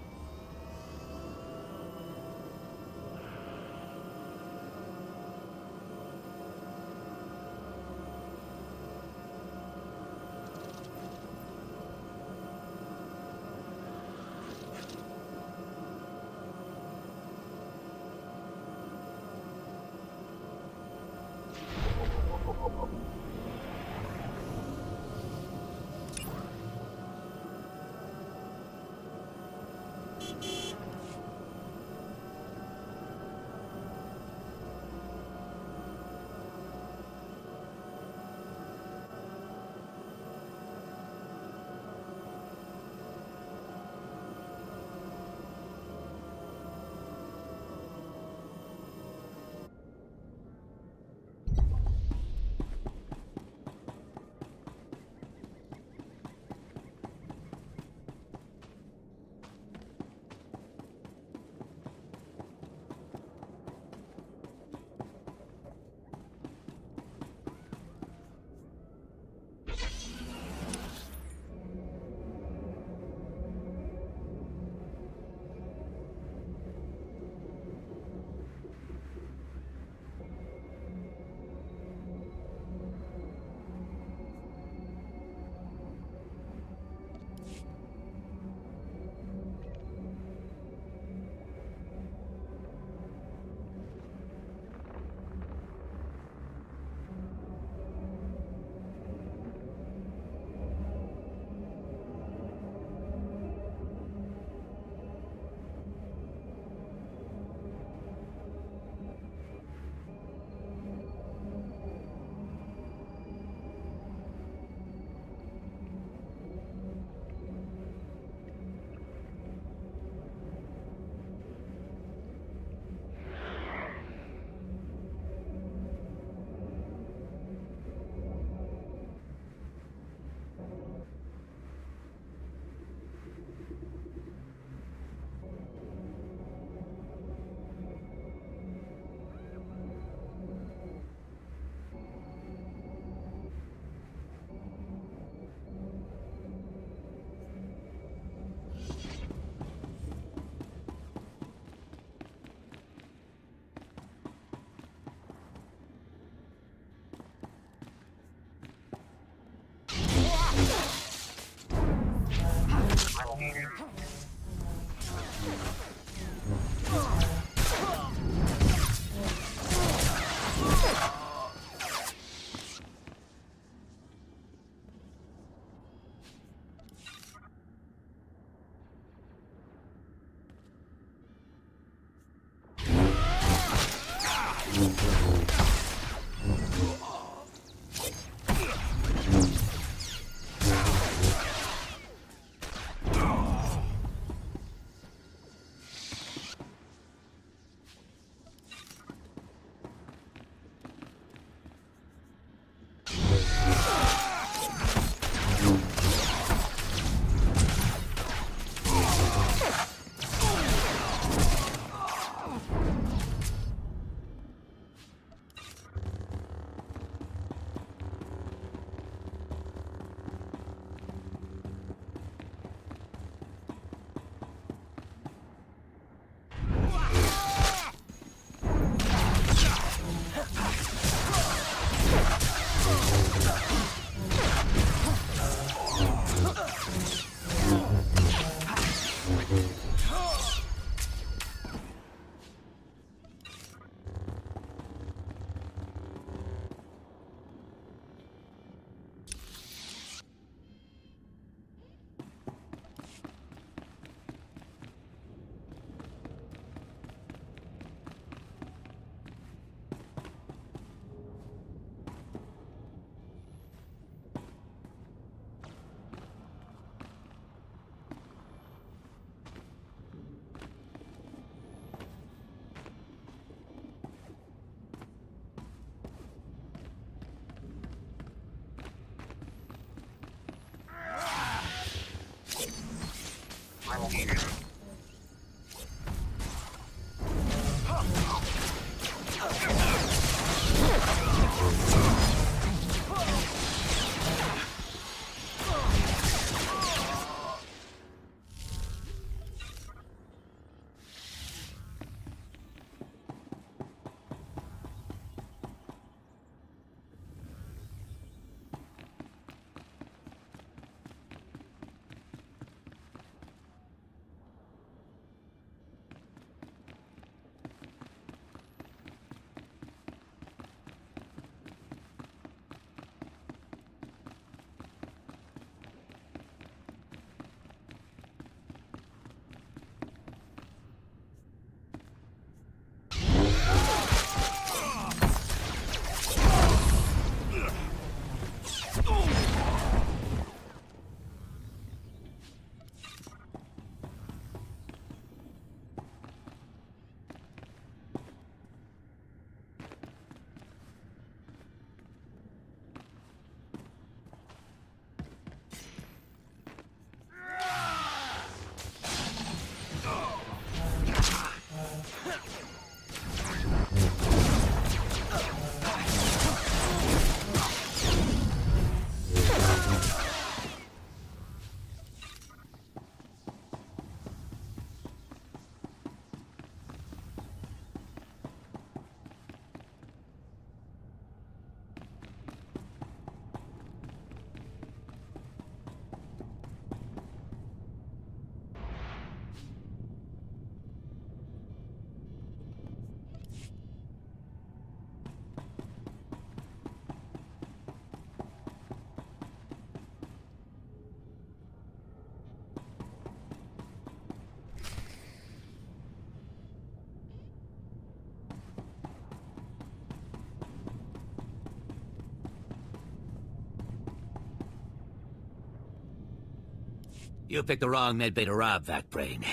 You picked the wrong medbay to rob, Vatbrain.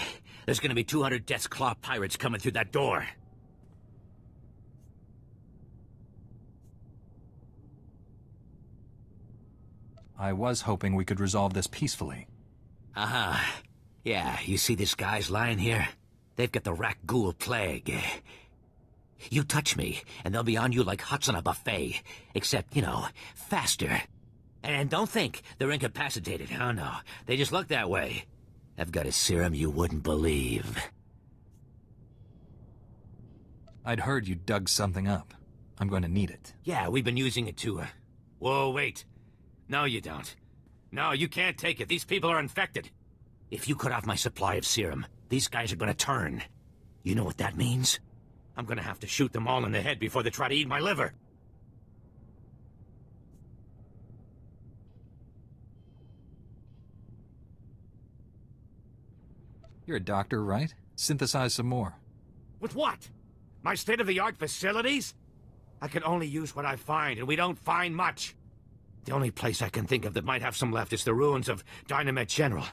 There's gonna be 200 Death's Claw pirates coming through that door. I was hoping we could resolve this peacefully. Uh-huh. Yeah, you see these guys lying here? They've got the Rak Ghoul plague. You touch me, and they'll be on you like huts on a buffet. Except, you know, faster. And don't think they're incapacitated. Oh, no. They just look that way. I've got a serum you wouldn't believe. I'd heard you dug something up. I'm going to need it. Yeah, we've been using it to, Whoa, wait. No, you don't. No, you can't take it. These people are infected. If you cut off my supply of serum, these guys are gonna turn. You know what that means? I'm gonna have to shoot them all in the head before they try to eat my liver. You're a doctor, right? Synthesize some more. With what? My state-of-the-art facilities? I can only use what I find, and we don't find much. The only place I can think of that might have some left is the ruins of Dynamet General.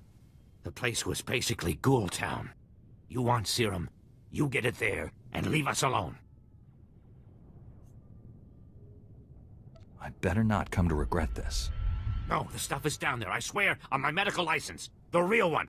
The place was basically Ghoul Town. You want serum, you get it there, and leave us alone. I'd better not come to regret this. No, the stuff is down there, I swear, on my medical license. The real one.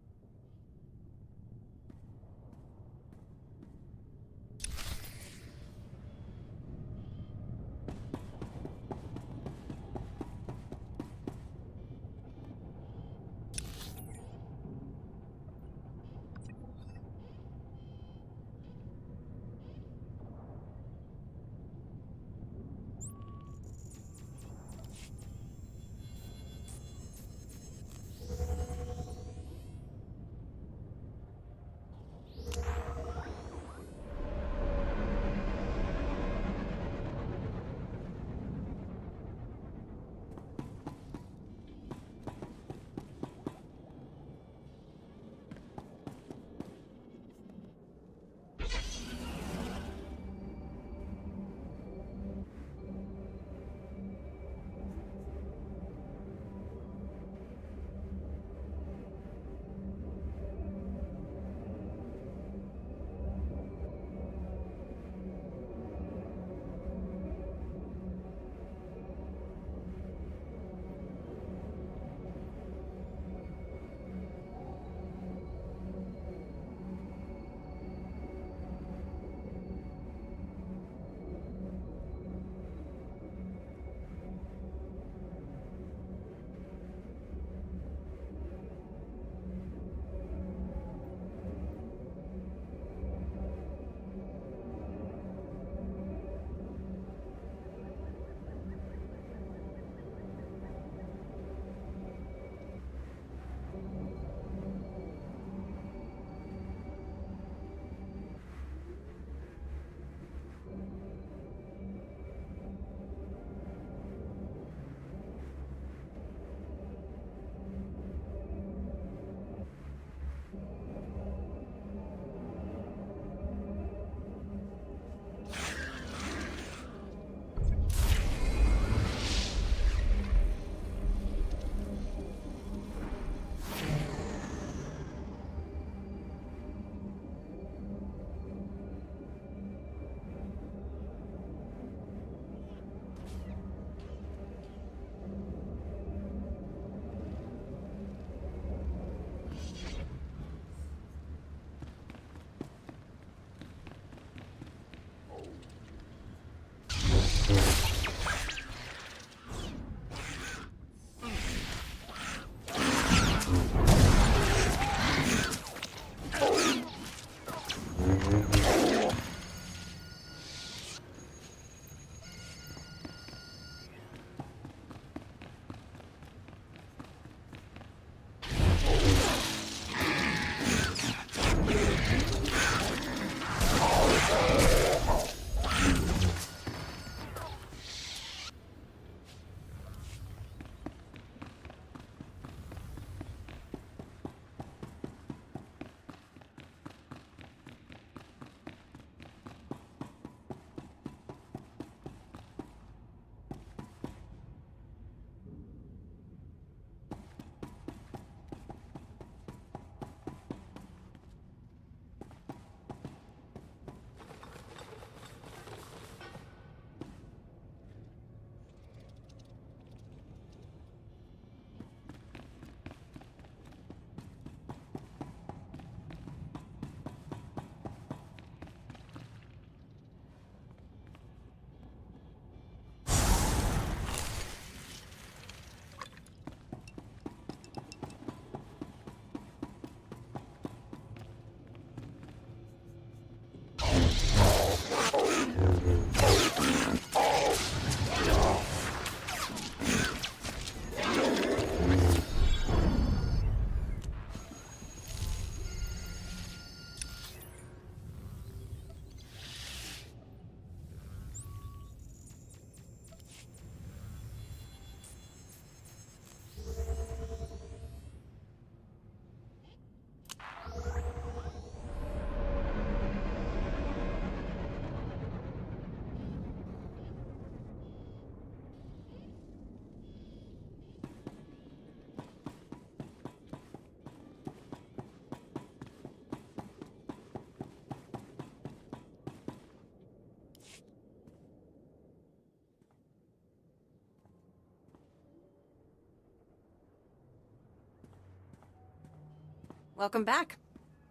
Welcome back.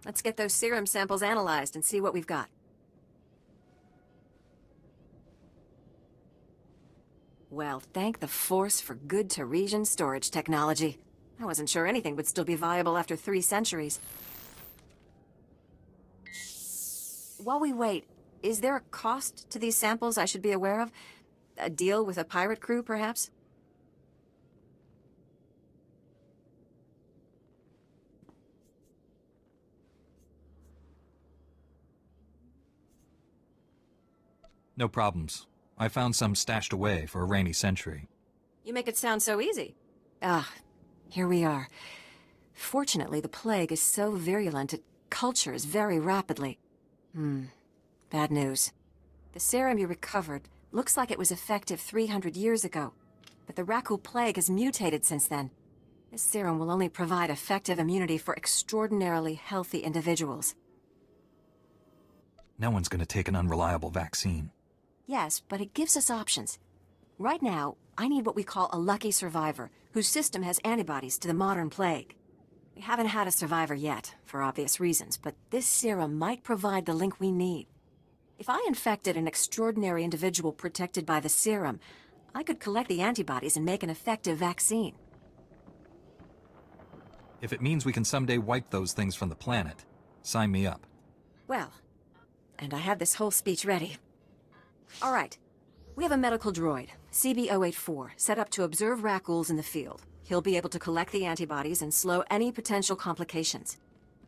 Let's get those serum samples analyzed and see what we've got. Well, thank the Force for good Taresian storage technology. I wasn't sure anything would still be viable after 3 centuries. While we wait, is there a cost to these samples I should be aware of? A deal with a pirate crew, perhaps? No problems. I found some stashed away for a rainy century. You make it sound so easy. Ah, here we are. Fortunately, the plague is so virulent it cultures very rapidly. Bad news. The serum you recovered looks like it was effective 300 years ago, but the Rakul plague has mutated since then. This serum will only provide effective immunity for extraordinarily healthy individuals. No one's gonna take an unreliable vaccine. Yes, but it gives us options. Right now, I need what we call a lucky survivor, whose system has antibodies to the modern plague. We haven't had a survivor yet, for obvious reasons, but this serum might provide the link we need. If I infected an extraordinary individual protected by the serum, I could collect the antibodies and make an effective vaccine. If it means we can someday wipe those things from the planet, sign me up. Well, and I had this whole speech ready. All right. We have a medical droid, CB-084, set up to observe Rakuls in the field. He'll be able to collect the antibodies and slow any potential complications.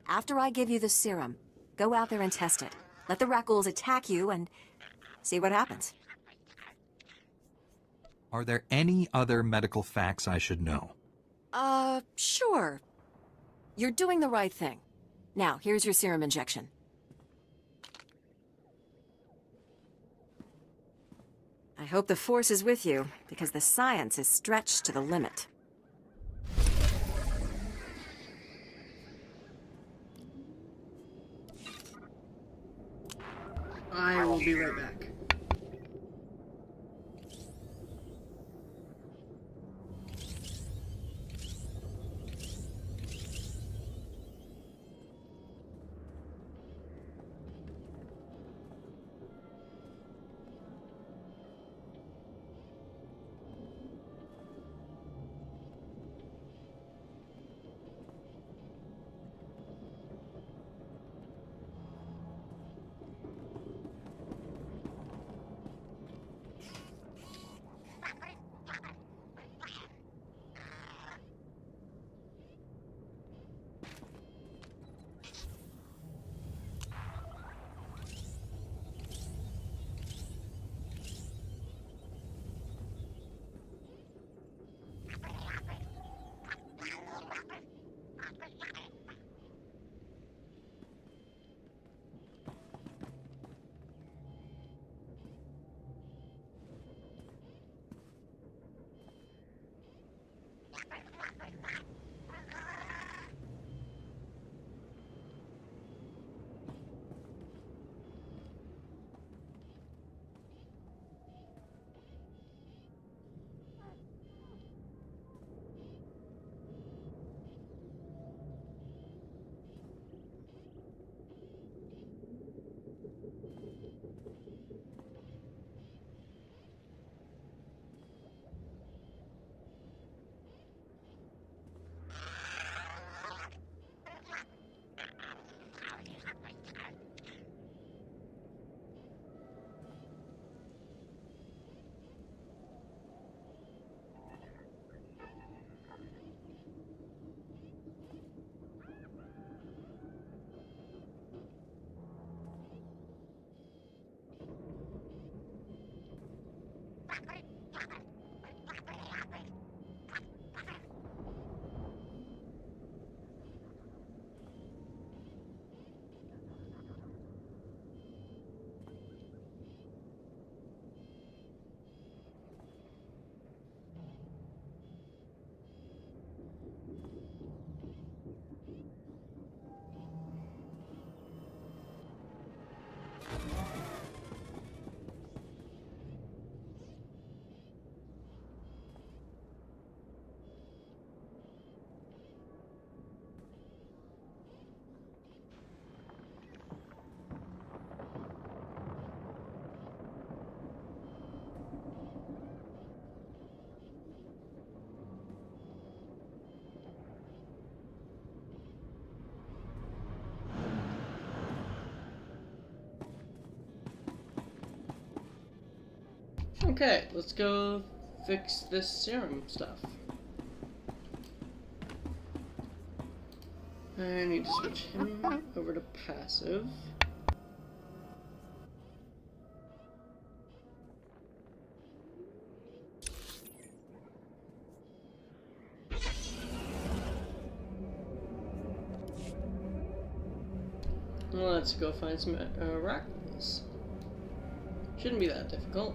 After I give you the serum, go out there and test it. Let the Rakuls attack you and see what happens. Are there any other medical facts I should know? Sure. You're doing the right thing. Now, here's your serum injection. I hope the Force is with you, because the science is stretched to the limit. I will be right back. Okay, let's go fix this serum stuff. I need to switch him over to passive. Let's go find some arachnids. Shouldn't be that difficult.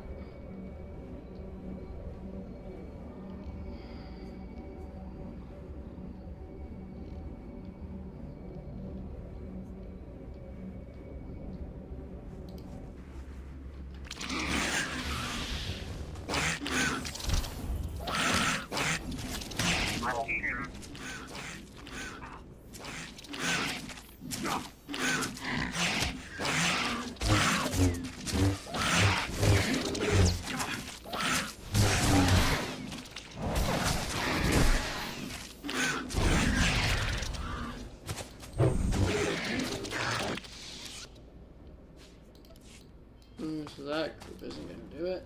So that group isn't going to do it.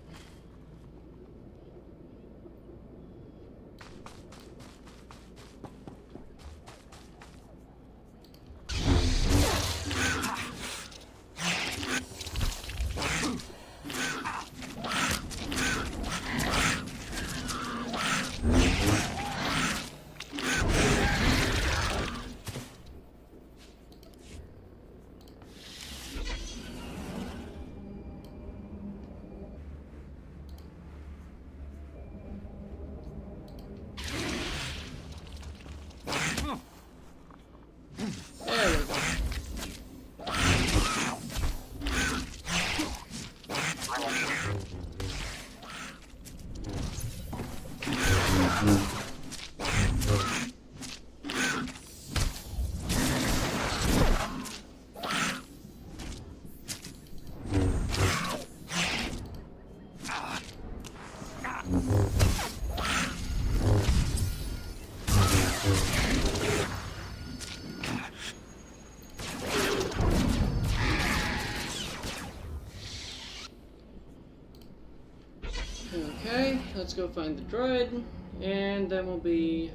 Okay, let's go find the droid, and then we'll be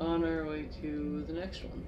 on our way to the next one.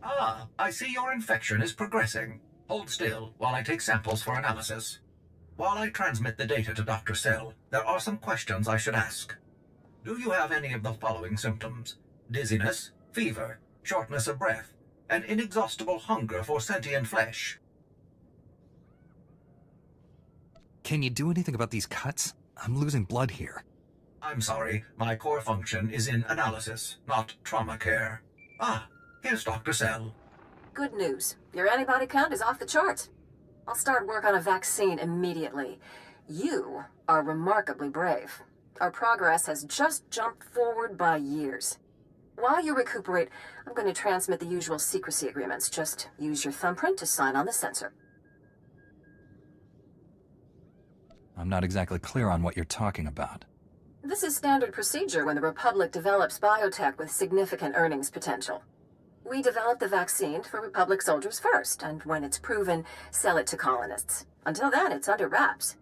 Ah, I see your infection is progressing. Hold still while I take samples for analysis. While I transmit the data to Dr. Cell, there are some questions I should ask. Do you have any of the following symptoms? Dizziness, fever, shortness of breath, an inexhaustible hunger for sentient flesh? Can you do anything about these cuts? I'm losing blood here. I'm sorry, my core function is in analysis, not trauma care. Ah, here's Dr. Cell. Good news. Your antibody count is off the charts. I'll start work on a vaccine immediately. You are remarkably brave. Our progress has just jumped forward by years. While you recuperate, I'm going to transmit the usual secrecy agreements. Just use your thumbprint to sign on the sensor. I'm not exactly clear on what you're talking about. This is standard procedure when the Republic develops biotech with significant earnings potential. We develop the vaccine for Republic soldiers first, and when it's proven, sell it to colonists. Until then, it's under wraps.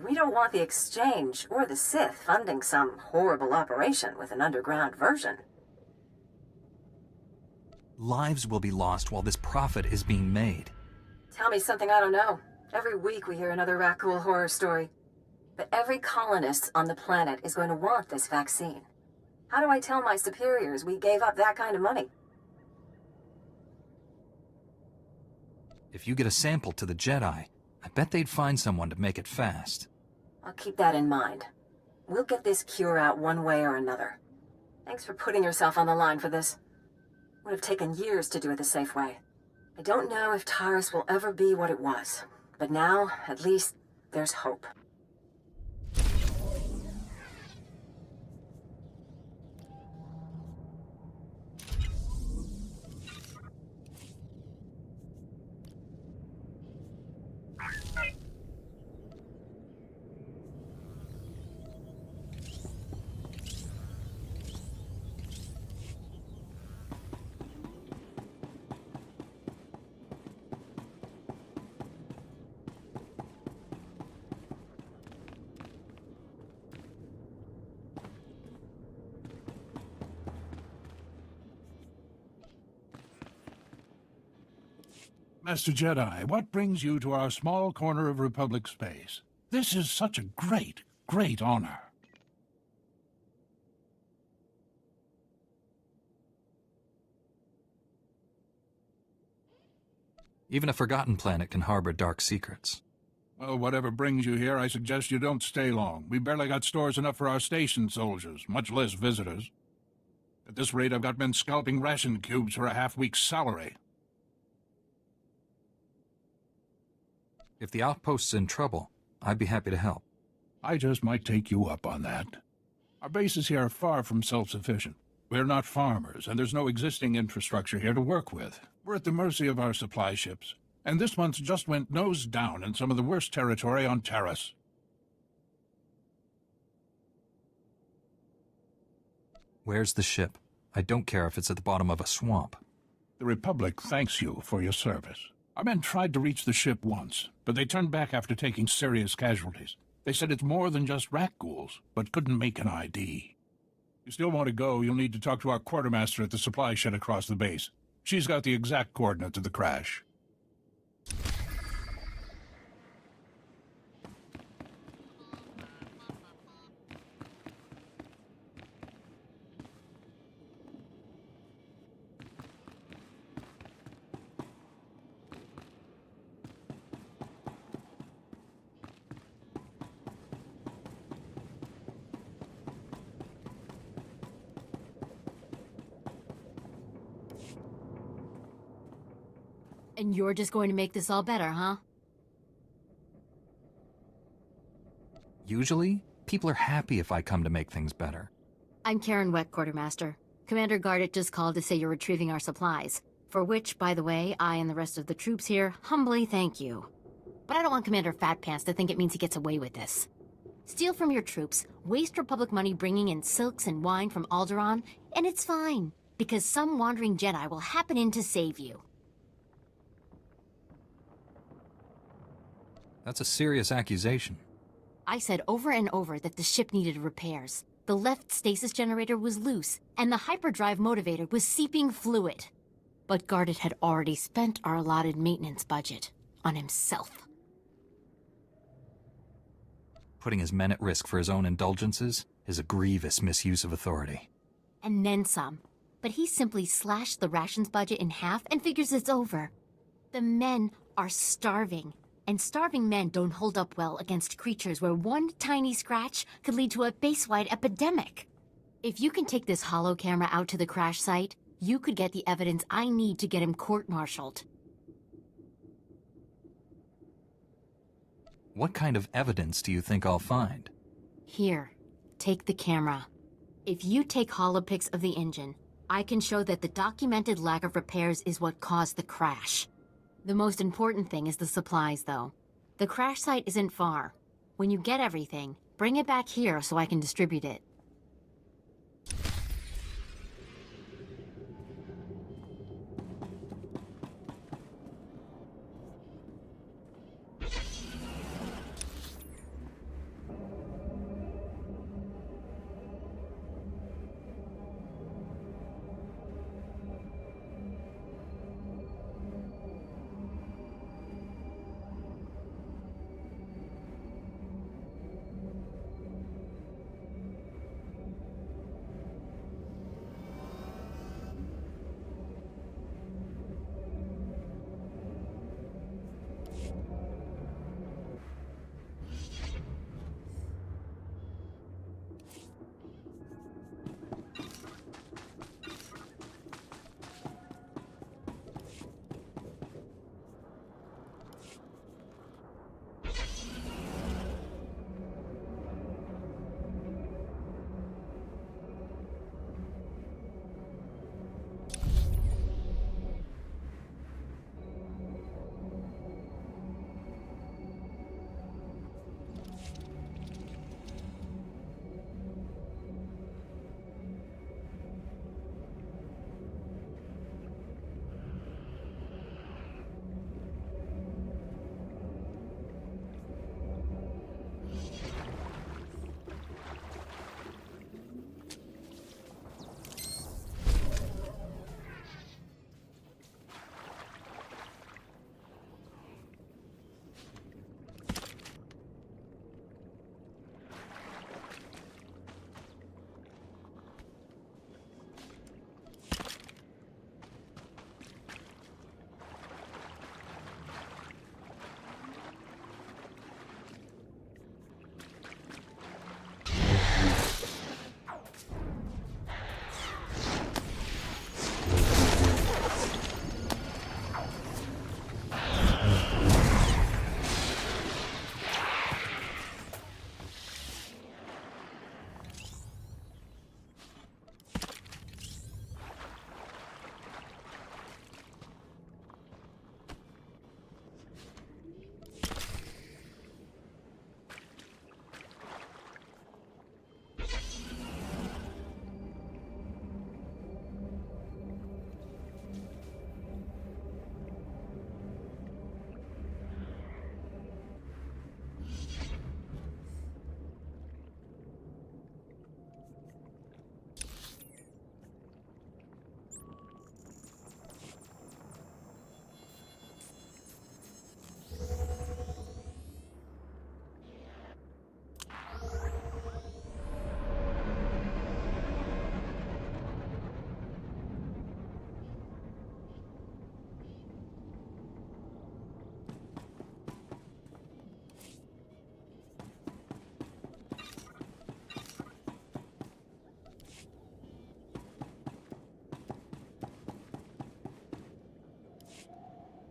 We don't want the exchange or the Sith funding some horrible operation with an underground version. Lives will be lost while this profit is being made. Tell me something I don't know. Every week we hear another Rakghoul horror story. But every colonist on the planet is going to want this vaccine. How do I tell my superiors we gave up that kind of money? If you get a sample to the Jedi, I bet they'd find someone to make it fast. I'll keep that in mind. We'll get this cure out one way or another. Thanks for putting yourself on the line for this. Would have taken years to do it the safe way. I don't know if Taris will ever be what it was, but now, at least, there's hope. Master Jedi, what brings you to our small corner of Republic space? This is such a great, great honor. Even a forgotten planet can harbor dark secrets. Well, whatever brings you here, I suggest you don't stay long. We barely got stores enough for our station soldiers, much less visitors. At this rate, I've got men scalping ration cubes for a half-week's salary. If the outpost's in trouble, I'd be happy to help. I just might take you up on that. Our bases here are far from self-sufficient. We're not farmers, and there's no existing infrastructure here to work with. We're at the mercy of our supply ships, and this one's just went nose down in some of the worst territory on Taris. Where's the ship? I don't care if it's at the bottom of a swamp. The Republic thanks you for your service. Our men tried to reach the ship once, but they turned back after taking serious casualties. They said it's more than just rat ghouls, but couldn't make an ID. If you still want to go, you'll need to talk to our quartermaster at the supply shed across the base. She's got the exact coordinates of the crash. And you're just going to make this all better, huh? Usually, people are happy if I come to make things better. I'm Karen Weck, Quartermaster. Commander Gardet just called to say you're retrieving our supplies. For which, by the way, I and the rest of the troops here humbly thank you. But I don't want Commander Fat Pants to think it means he gets away with this. Steal from your troops, waste Republic money bringing in silks and wine from Alderaan, and it's fine, because some wandering Jedi will happen in to save you. That's a serious accusation. I said over and over that the ship needed repairs. The left stasis generator was loose, and the hyperdrive motivator was seeping fluid. But Gardet had already spent our allotted maintenance budget on himself. Putting his men at risk for his own indulgences is a grievous misuse of authority. And then some. But he simply slashed the rations budget in half and figures it's over. The men are starving. And starving men don't hold up well against creatures where one tiny scratch could lead to a base-wide epidemic. If you can take this holo camera out to the crash site, you could get the evidence I need to get him court-martialed. What kind of evidence do you think I'll find? Here, take the camera. If you take holopics of the engine, I can show that the documented lack of repairs is what caused the crash. The most important thing is the supplies, though. The crash site isn't far. When you get everything, bring it back here so I can distribute it.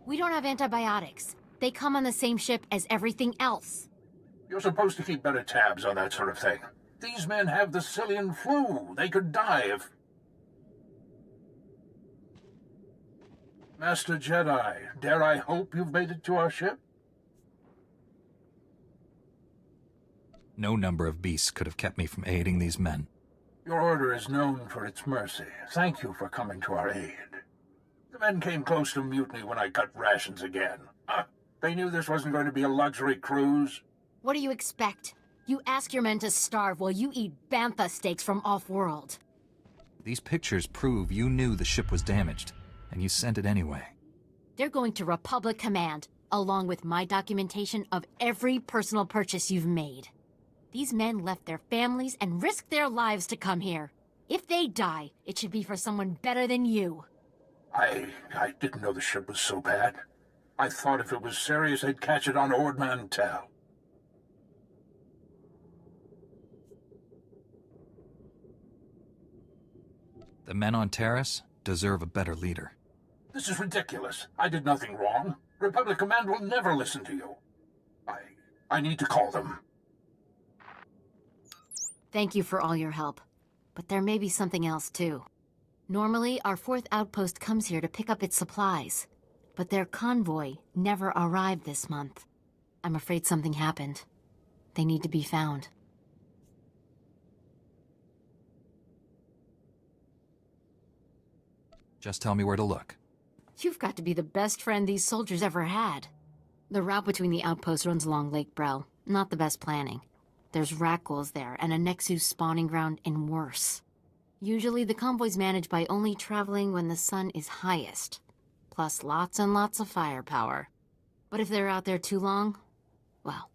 We don't have antibiotics. They come on the same ship as everything else. You're supposed to keep better tabs on that sort of thing. These men have the Cillian flu. They could die if... Master Jedi, dare I hope you've made it to our ship? No number of beasts could have kept me from aiding these men. Your order is known for its mercy. Thank you for coming to our aid. The men came close to mutiny when I cut rations again. They knew this wasn't going to be a luxury cruise. What do you expect? You ask your men to starve while you eat bantha steaks from off-world. These pictures prove you knew the ship was damaged, and you sent it anyway. They're going to Republic Command, along with my documentation of every personal purchase you've made. These men left their families and risked their lives to come here. If they die, it should be for someone better than you. I didn't know the ship was so bad. I thought if it was serious, they'd catch it on Ord Mantell. The men on Taris deserve a better leader. This is ridiculous. I did nothing wrong. Republic Command will never listen to you. I need to call them. Thank you for all your help. But there may be something else, too. Normally, our 4th outpost comes here to pick up its supplies. But their convoy never arrived this month. I'm afraid something happened. They need to be found. Just tell me where to look. You've got to be the best friend these soldiers ever had. The route between the outposts runs along Lake Brel. Not the best planning. There's Rakghouls there, and a Nexus spawning ground, and worse. Usually the convoy's managed by only traveling when the sun is highest. Plus lots and lots of firepower. But if they're out there too long, well,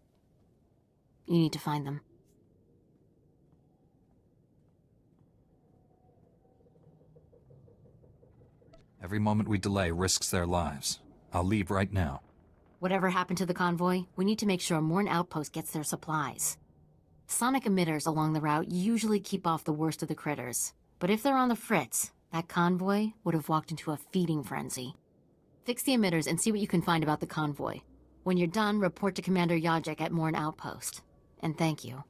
you need to find them. Every moment we delay risks their lives. I'll leave right now. Whatever happened to the convoy, we need to make sure Morn Outpost gets their supplies. Sonic emitters along the route usually keep off the worst of the critters. But if they're on the fritz, that convoy would have walked into a feeding frenzy. Fix the emitters and see what you can find about the convoy. When you're done, report to Commander Yajek at Morn Outpost. And thank you.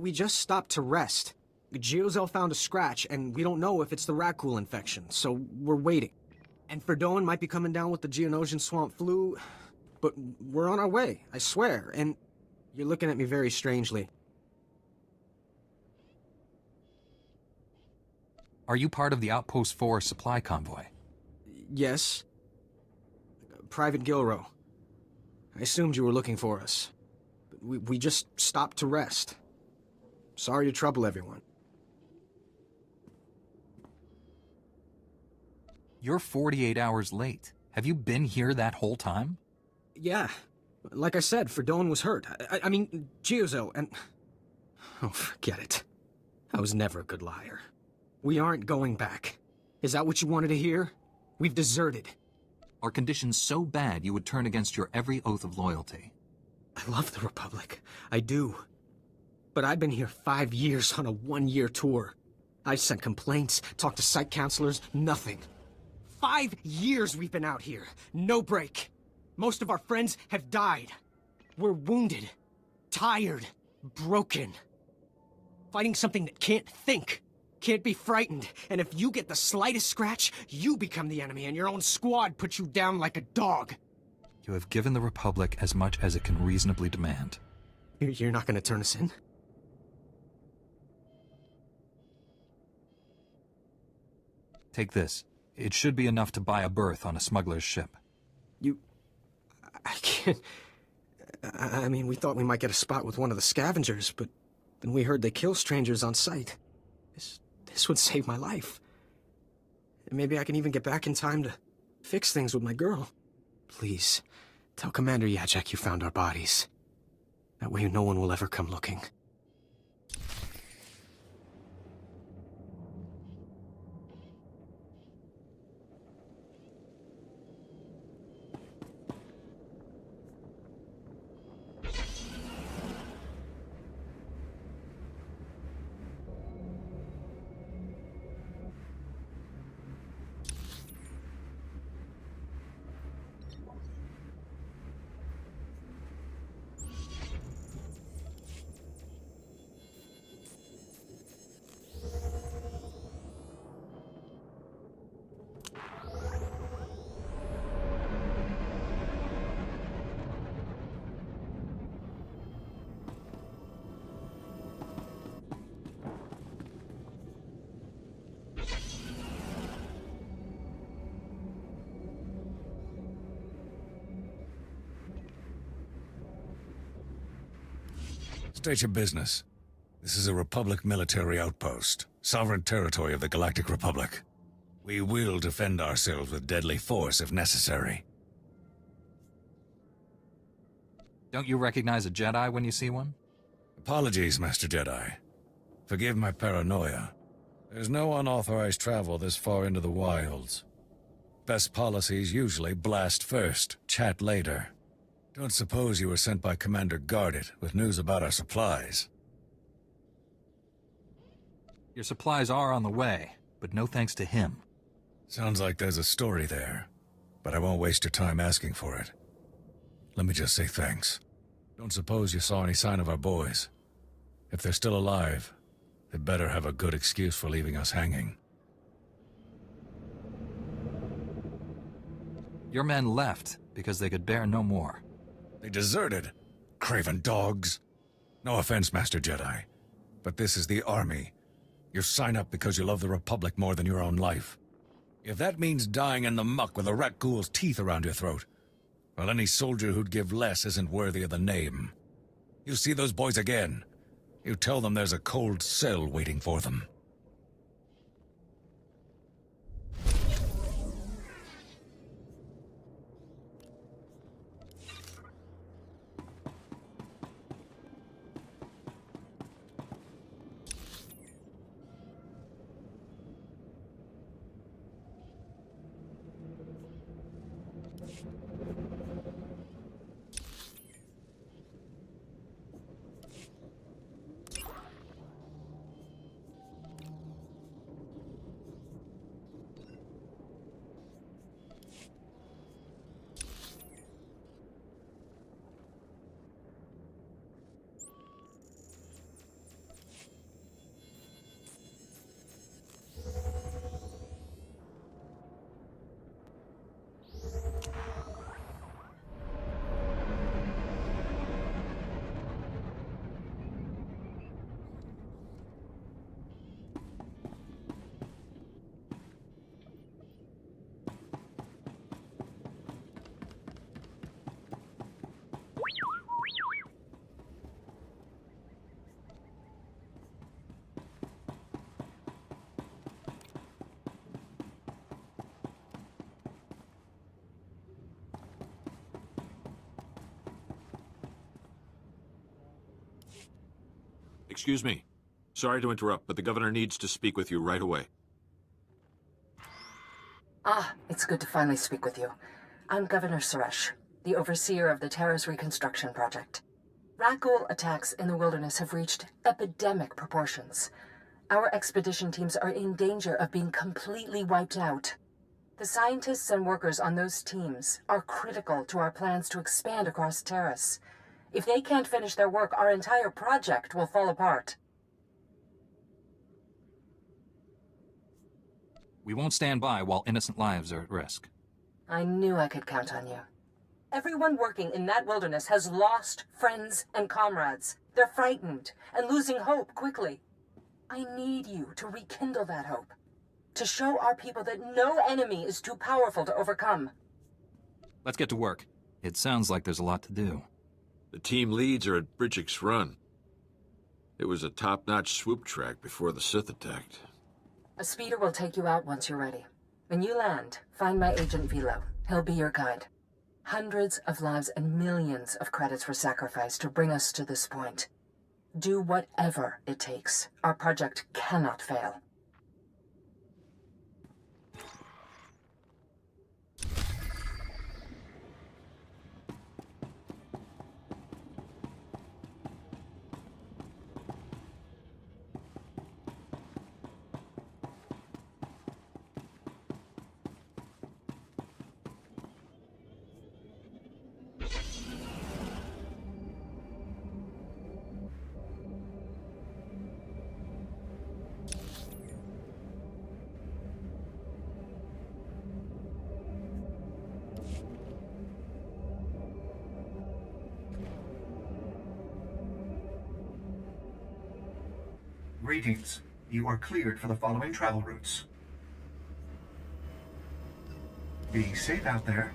We just stopped to rest. Geozel found a scratch, and we don't know if it's the rat ghoul infection, so we're waiting. And Verdone might be coming down with the Geonosian swamp flu, but we're on our way, I swear, and you're looking at me very strangely. Are you part of the Outpost 4 supply convoy? Yes. Private Gilrow. I assumed you were looking for us. But we just stopped to rest. Sorry to trouble everyone. You're 48 hours late. Have you been here that whole time? Yeah. Like I said, Verdone was hurt. I mean, Geozel, and... Oh, forget it. I was never a good liar. We aren't going back. Is that what you wanted to hear? We've deserted. Are conditions so bad you would turn against your every oath of loyalty? I love the Republic. I do. But I've been here 5 years on a 1-year tour. I've sent complaints, talked to site counselors, nothing. 5 years we've been out here. No break. Most of our friends have died. We're wounded, tired, broken. Fighting something that can't think, can't be frightened. And if you get the slightest scratch, you become the enemy and your own squad puts you down like a dog. You have given the Republic as much as it can reasonably demand. You're not going to turn us in? Take this. It should be enough to buy a berth on a smuggler's ship. I can't... I mean, we thought we might get a spot with one of the scavengers, but then we heard they kill strangers on sight. This would save my life. And maybe I can even get back in time to fix things with my girl. Please, tell Commander Yajek you found our bodies. That way no one will ever come looking. State your business. This is a Republic military outpost, sovereign territory of the Galactic Republic. We will defend ourselves with deadly force if necessary. Don't you recognize a Jedi when you see one? Apologies, Master Jedi. Forgive my paranoia. There's no unauthorized travel this far into the wilds. Best policies usually blast first, chat later. Don't suppose you were sent by Commander Gardet with news about our supplies. Your supplies are on the way, but no thanks to him. Sounds like there's a story there, but I won't waste your time asking for it. Let me just say thanks. Don't suppose you saw any sign of our boys. If they're still alive, they better have a good excuse for leaving us hanging. Your men left because they could bear no more. They deserted. Craven dogs. No offense, Master Jedi, but this is the Army. You sign up because you love the Republic more than your own life. If that means dying in the muck with a rat ghoul's teeth around your throat, well, any soldier who'd give less isn't worthy of the name. You see those boys again, you tell them there's a cold cell waiting for them. Excuse me. Sorry to interrupt, but the governor needs to speak with you right away. Ah, it's good to finally speak with you. I'm Governor Suresh, the overseer of the Taris Reconstruction Project. Ragul attacks in the wilderness have reached epidemic proportions. Our expedition teams are in danger of being completely wiped out. The scientists and workers on those teams are critical to our plans to expand across Taris. If they can't finish their work, our entire project will fall apart. We won't stand by while innocent lives are at risk. I knew I could count on you. Everyone working in that wilderness has lost friends and comrades. They're frightened and losing hope quickly. I need you to rekindle that hope, to show our people that no enemy is too powerful to overcome. Let's get to work. It sounds like there's a lot to do. The team leads are at Bridgick's Run. It was a top-notch swoop track before the Sith attacked. A speeder will take you out once you're ready. When you land, find my agent Velo. He'll be your guide. Hundreds of lives and millions of credits were sacrificed to bring us to this point. Do whatever it takes. Our project cannot fail. Greetings. You are cleared for the following travel routes. Be safe out there.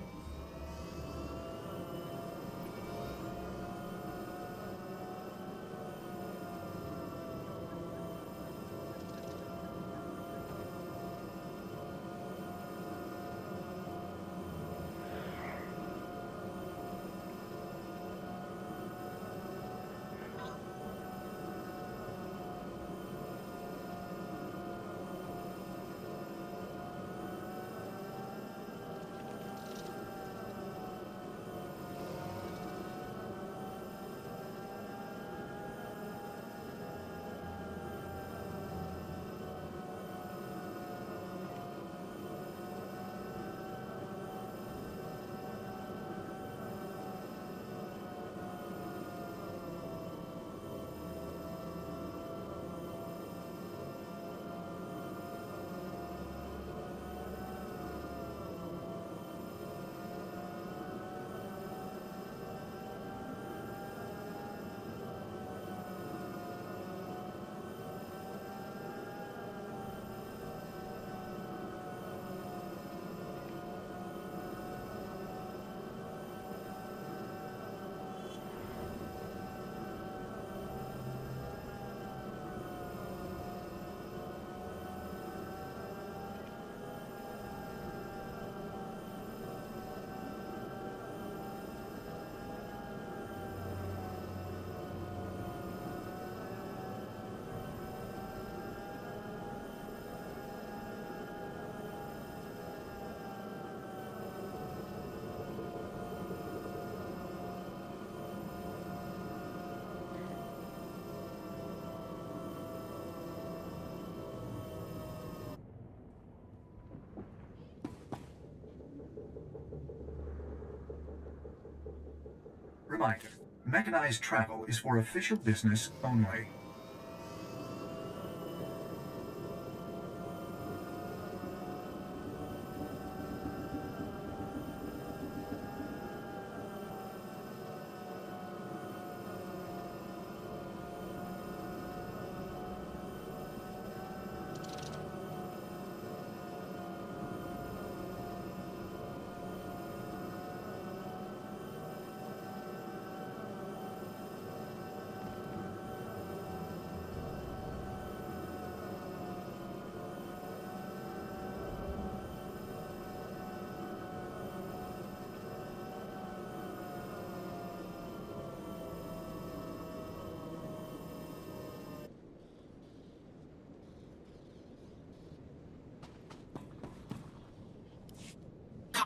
Reminder, mechanized travel is for official business only.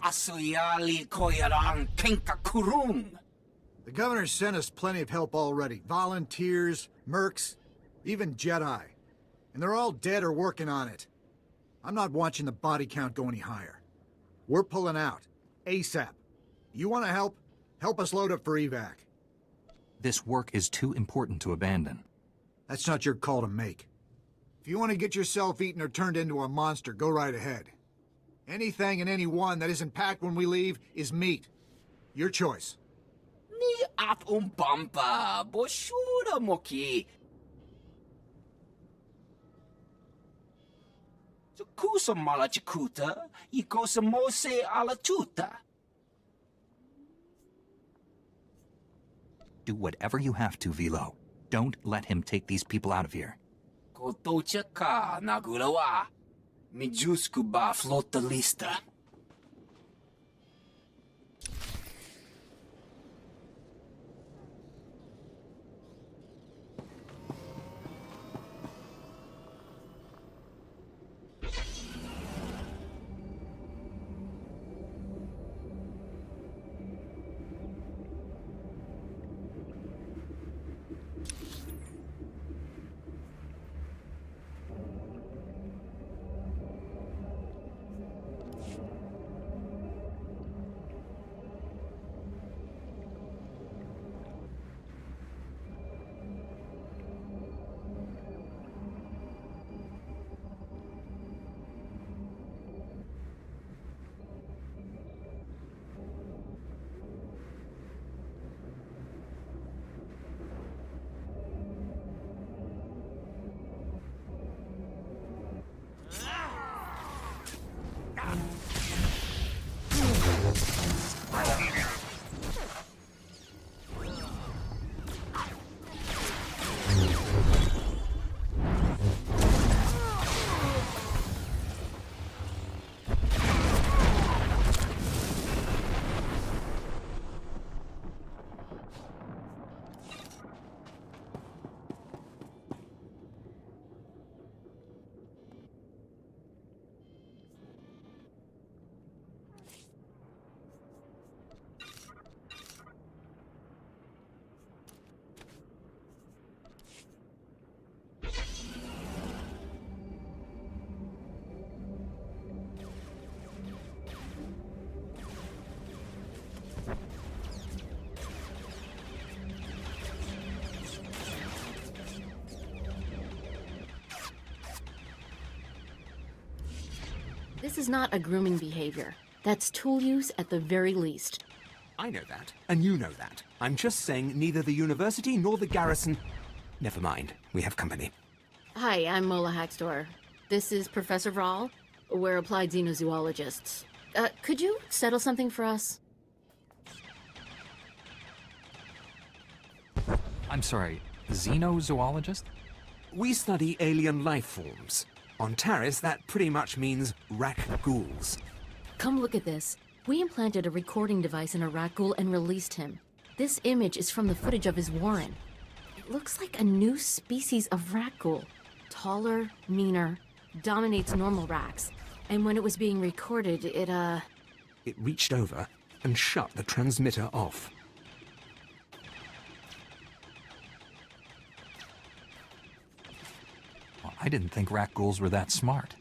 asuyali koyaran kenka kurung. The governor sent us plenty of help already. Volunteers, mercs, even Jedi. And they're all dead or working on it. I'm not watching the body count go any higher. We're pulling out. ASAP. You want to help? Help us load up for evac. This work is too important to abandon. That's not your call to make. If you want to get yourself eaten or turned into a monster, go right ahead. Anything and anyone that isn't packed when we leave is meat. Your choice. Ni at umpampa boshura moki. Kusa malachikuta, ikosa mose alachuta. Do whatever you have to, Vilo. Don't let him take these people out of here. Kotocha ka nagulawa. Mijusku ba flota lista. This is not a grooming behavior. That's tool use at the very least. I know that, and you know that. I'm just saying neither the university nor the garrison... Never mind, we have company. Hi, I'm Mola Haxtor. This is Professor Vraal. We're applied xenozoologists. Could you settle something for us? I'm sorry, xenozoologist? We study alien life forms. On Taris, that pretty much means rak ghouls. Come look at this. We implanted a recording device in a rat ghoul and released him. This image is from the footage of his warren. It looks like a new species of rat ghoul. Taller, meaner, dominates normal rats. And when it was being recorded, It reached over and shut the transmitter off. Well, I didn't think rat ghouls were that smart.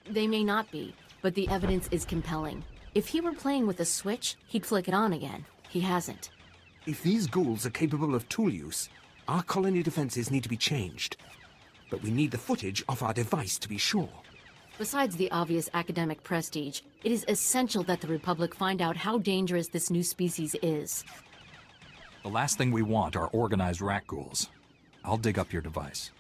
They may not be, but the evidence is compelling. If he were playing with a switch, he'd flick it on again. He hasn't. If these ghouls are capable of tool use, our colony defenses need to be changed. But we need the footage of our device to be sure. Besides the obvious academic prestige, it is essential that the Republic find out how dangerous this new species is. The last thing we want are organized rat ghouls. I'll dig up your device.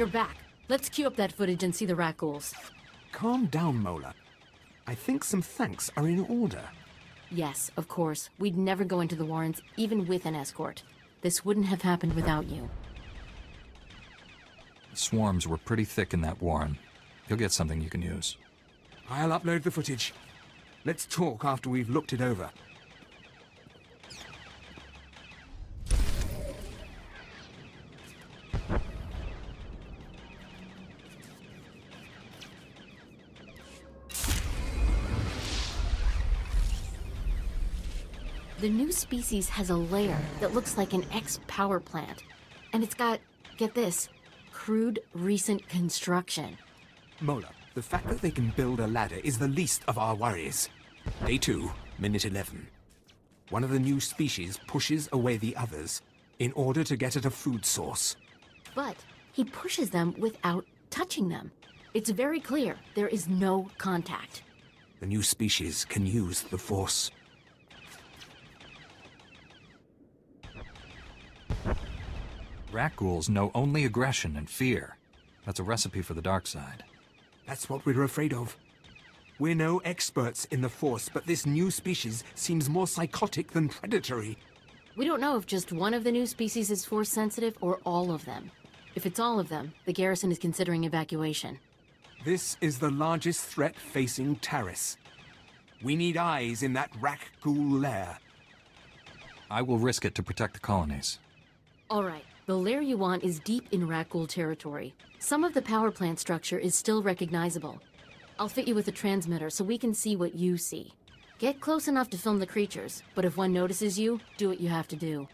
You're back. Let's queue up that footage and see the rat ghouls. Calm down, Mola. I think some thanks are in order. Yes, of course. We'd never go into the Warrens, even with an escort. This wouldn't have happened without you. The swarms were pretty thick in that warren. You'll get something you can use. I'll upload the footage. Let's talk after we've looked it over. The new species has a lair that looks like an ex-power plant. And it's got, get this, crude recent construction. Mola, the fact that they can build a ladder is the least of our worries. Day 2, minute 11. One of the new species pushes away the others in order to get at a food source. But he pushes them without touching them. It's very clear there is no contact. The new species can use the Force. Rat ghouls know only aggression and fear. That's a recipe for the dark side. That's what we're afraid of. We're no experts in the Force, but this new species seems more psychotic than predatory. We don't know if just one of the new species is Force sensitive or all of them. If it's all of them, the garrison is considering evacuation. This is the largest threat facing Taris. We need eyes in that rat ghoul lair. I will risk it to protect the colonies. All right. The lair you want is deep in rat ghoul territory. Some of the power plant structure is still recognizable. I'll fit you with a transmitter so we can see what you see. Get close enough to film the creatures, but if one notices you, do what you have to do.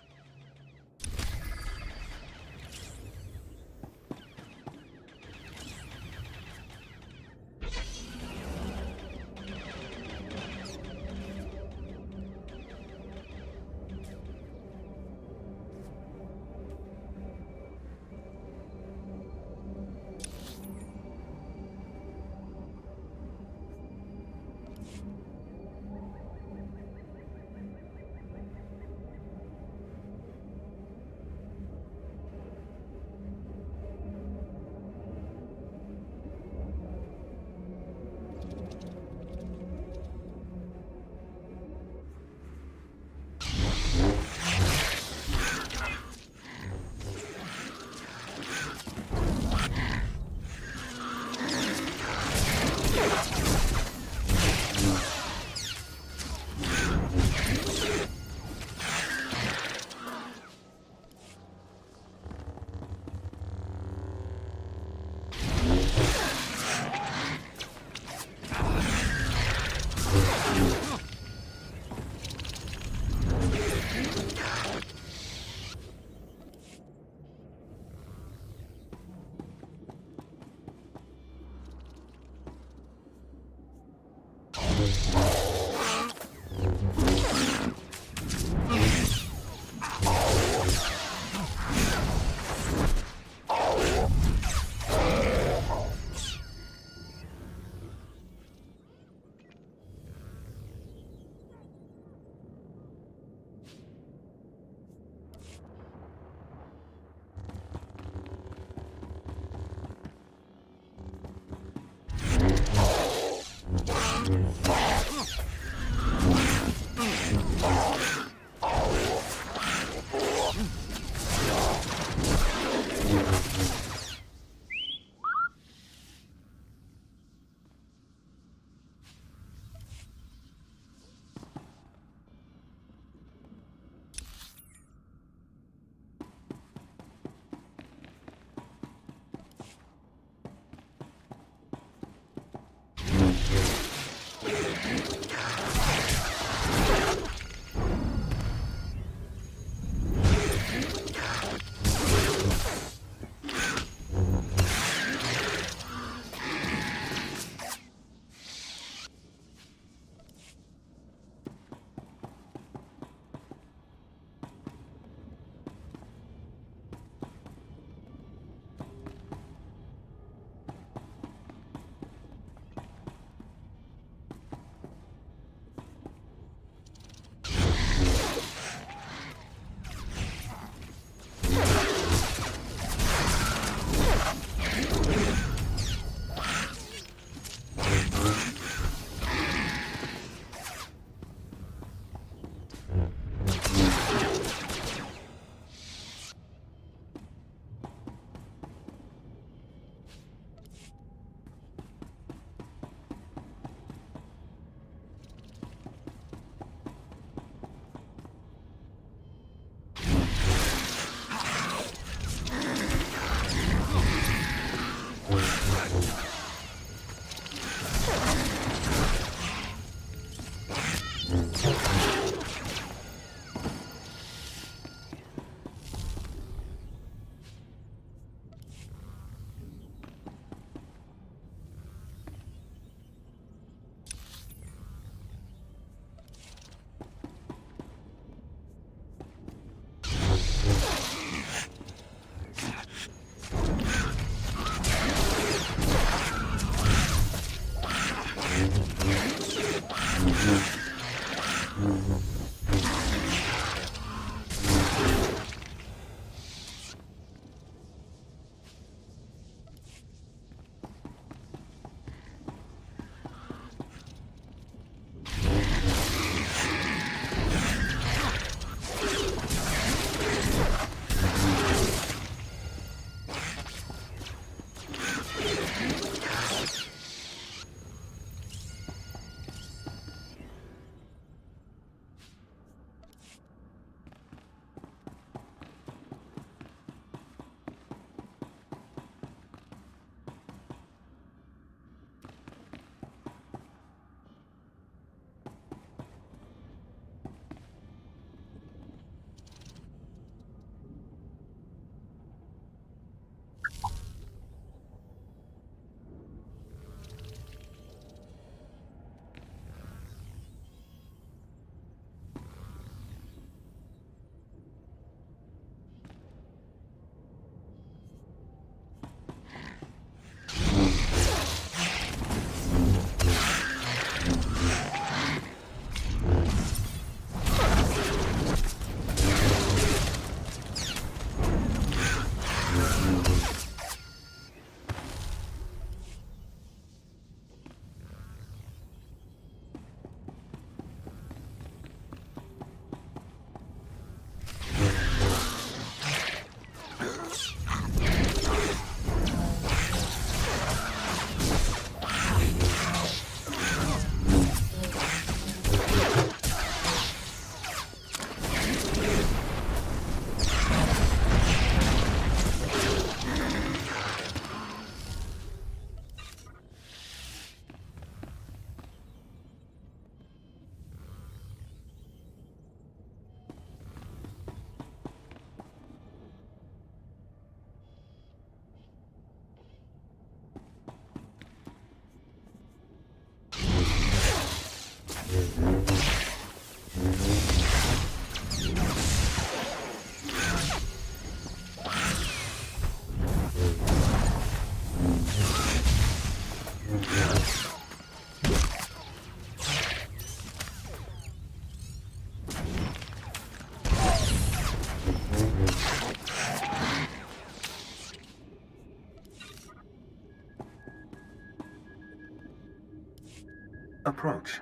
Approach.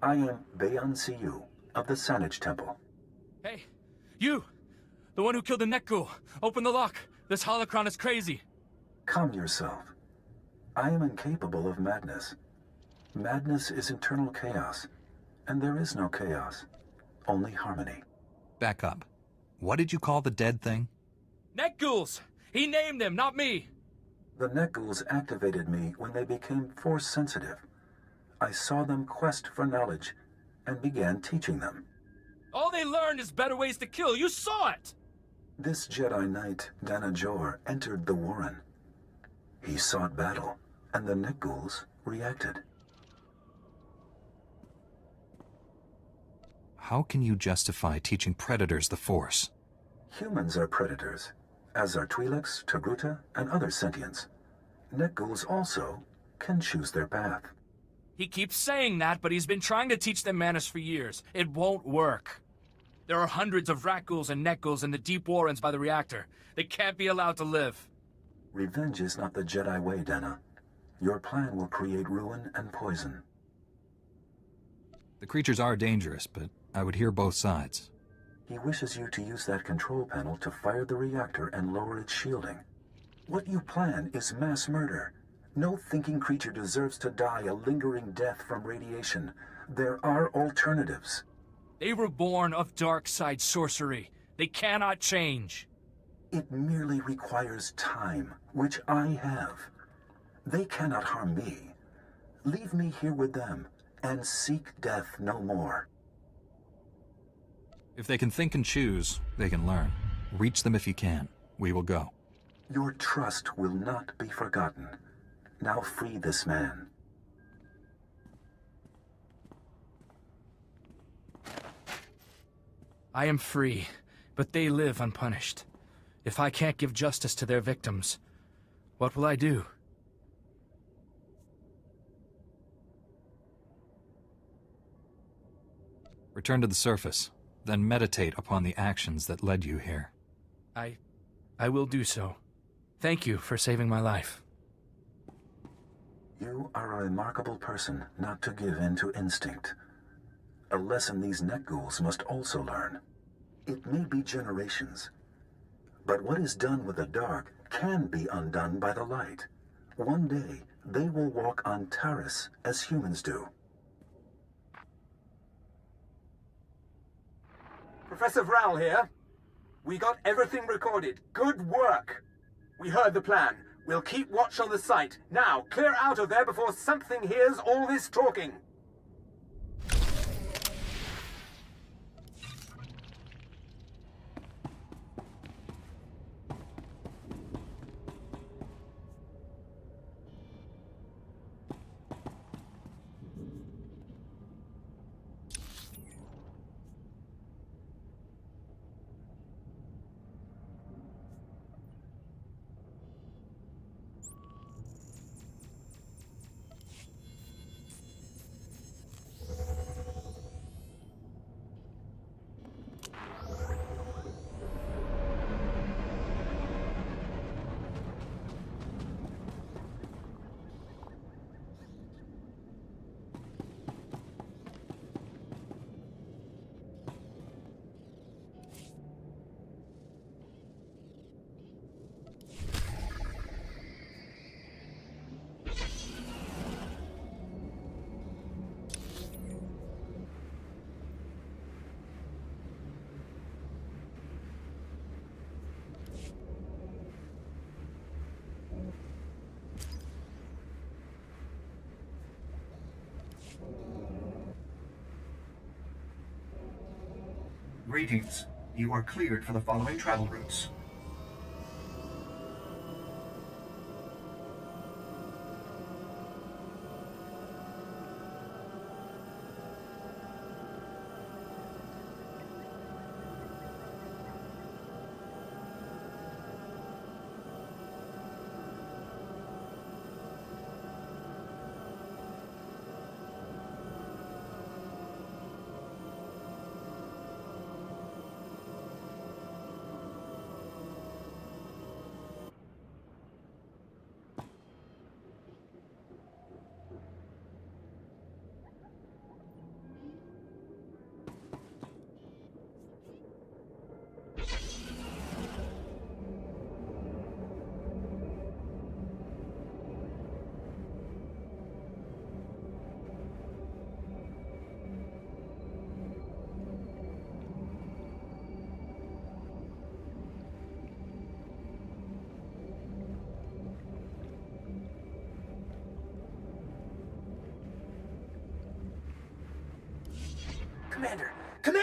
I am Bayan Siyu of the Sanage Temple. Hey, you! The one who killed the Nekgul! Open the lock! This holocron is crazy! Calm yourself. I am incapable of madness. Madness is internal chaos, and there is no chaos, only harmony. Back up. What did you call the dead thing? Nekguls! He named them, not me! The Nekguls activated me when they became force-sensitive. I saw them quest for knowledge, and began teaching them. All they learned is better ways to kill. You saw it! This Jedi Knight, Danajor, entered the Warren. He sought battle, and the Nekguls reacted. How can you justify teaching predators the Force? Humans are predators, as are Twi'leks, Togruta, and other sentients. Nekguls also can choose their path. He keeps saying that, but he's been trying to teach them manners for years. It won't work. There are hundreds of Rakghouls and Nekguls in the deep Warrens by the reactor. They can't be allowed to live. Revenge is not the Jedi way, Dana. Your plan will create ruin and poison. The creatures are dangerous, but I would hear both sides. He wishes you to use that control panel to fire the reactor and lower its shielding. What you plan is mass murder. No thinking creature deserves to die a lingering death from radiation. There are alternatives. They were born of dark side sorcery. They cannot change. It merely requires time, which I have. They cannot harm me. Leave me here with them, and seek death no more. If they can think and choose, they can learn. Reach them if you can. We will go. Your trust will not be forgotten. Now free this man. I am free, but they live unpunished. If I can't give justice to their victims, what will I do? Return to the surface, then meditate upon the actions that led you here. I will do so. Thank you for saving my life. You are a remarkable person not to give in to instinct. A lesson these Nekguls must also learn. It may be generations, but what is done with the dark can be undone by the light. One day, they will walk on Taris as humans do. Professor Vral here. We got everything recorded. Good work. We heard the plan. We'll keep watch on the site. Now, clear out of there before something hears all this talking. Greetings. You are cleared for the following travel routes.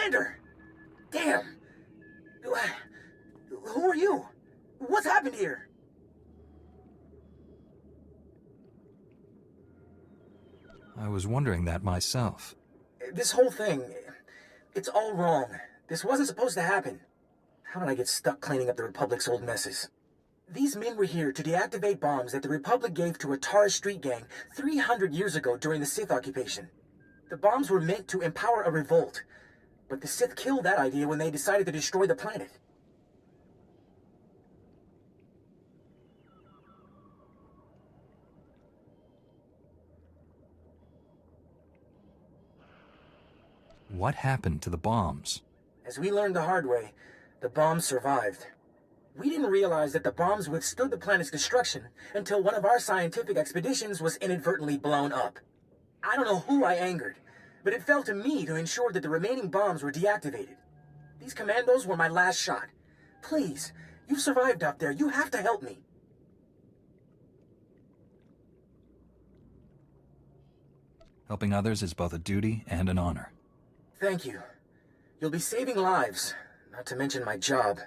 Commander! Damn! Who are you? What's happened here? I was wondering that myself. This whole thing, it's all wrong. This wasn't supposed to happen. How did I get stuck cleaning up the Republic's old messes? These men were here to deactivate bombs that the Republic gave to a Taris street gang 300 years ago during the Sith occupation. The bombs were meant to empower a revolt, but the Sith killed that idea when they decided to destroy the planet. What happened to the bombs? As we learned the hard way, the bombs survived. We didn't realize that the bombs withstood the planet's destruction until one of our scientific expeditions was inadvertently blown up. I don't know who I angered, but it fell to me to ensure that the remaining bombs were deactivated. These commandos were my last shot. Please, you've survived up there. You have to help me. Helping others is both a duty and an honor. Thank you. You'll be saving lives, not to mention my job.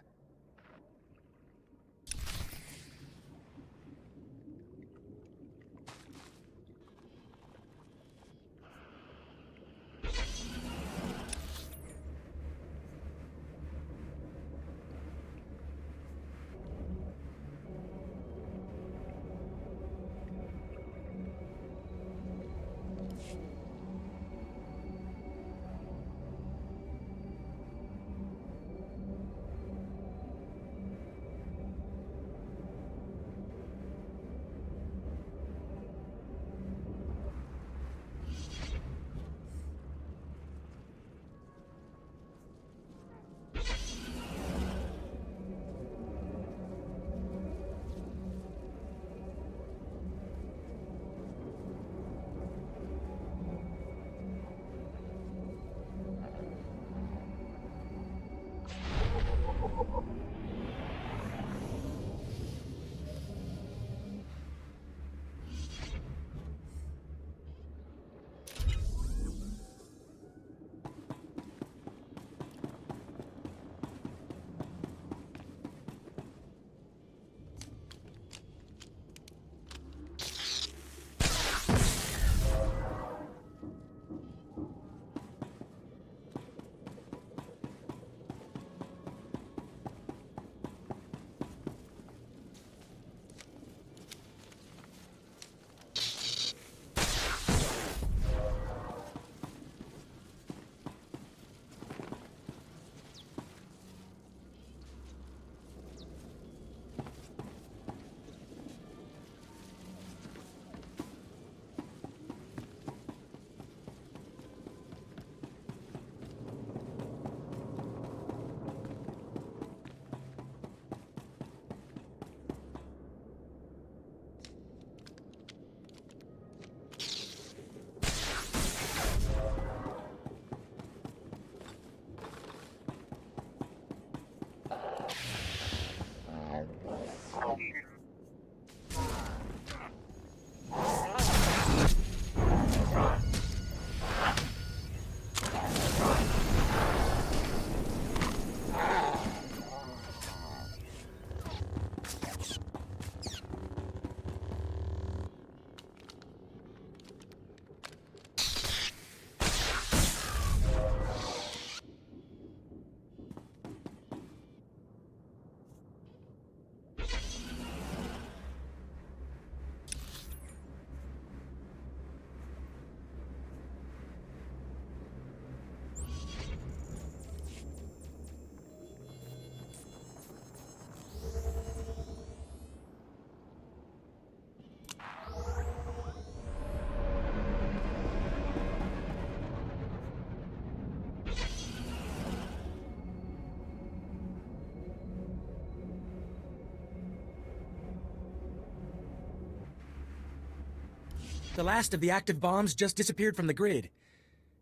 The last of the active bombs just disappeared from the grid.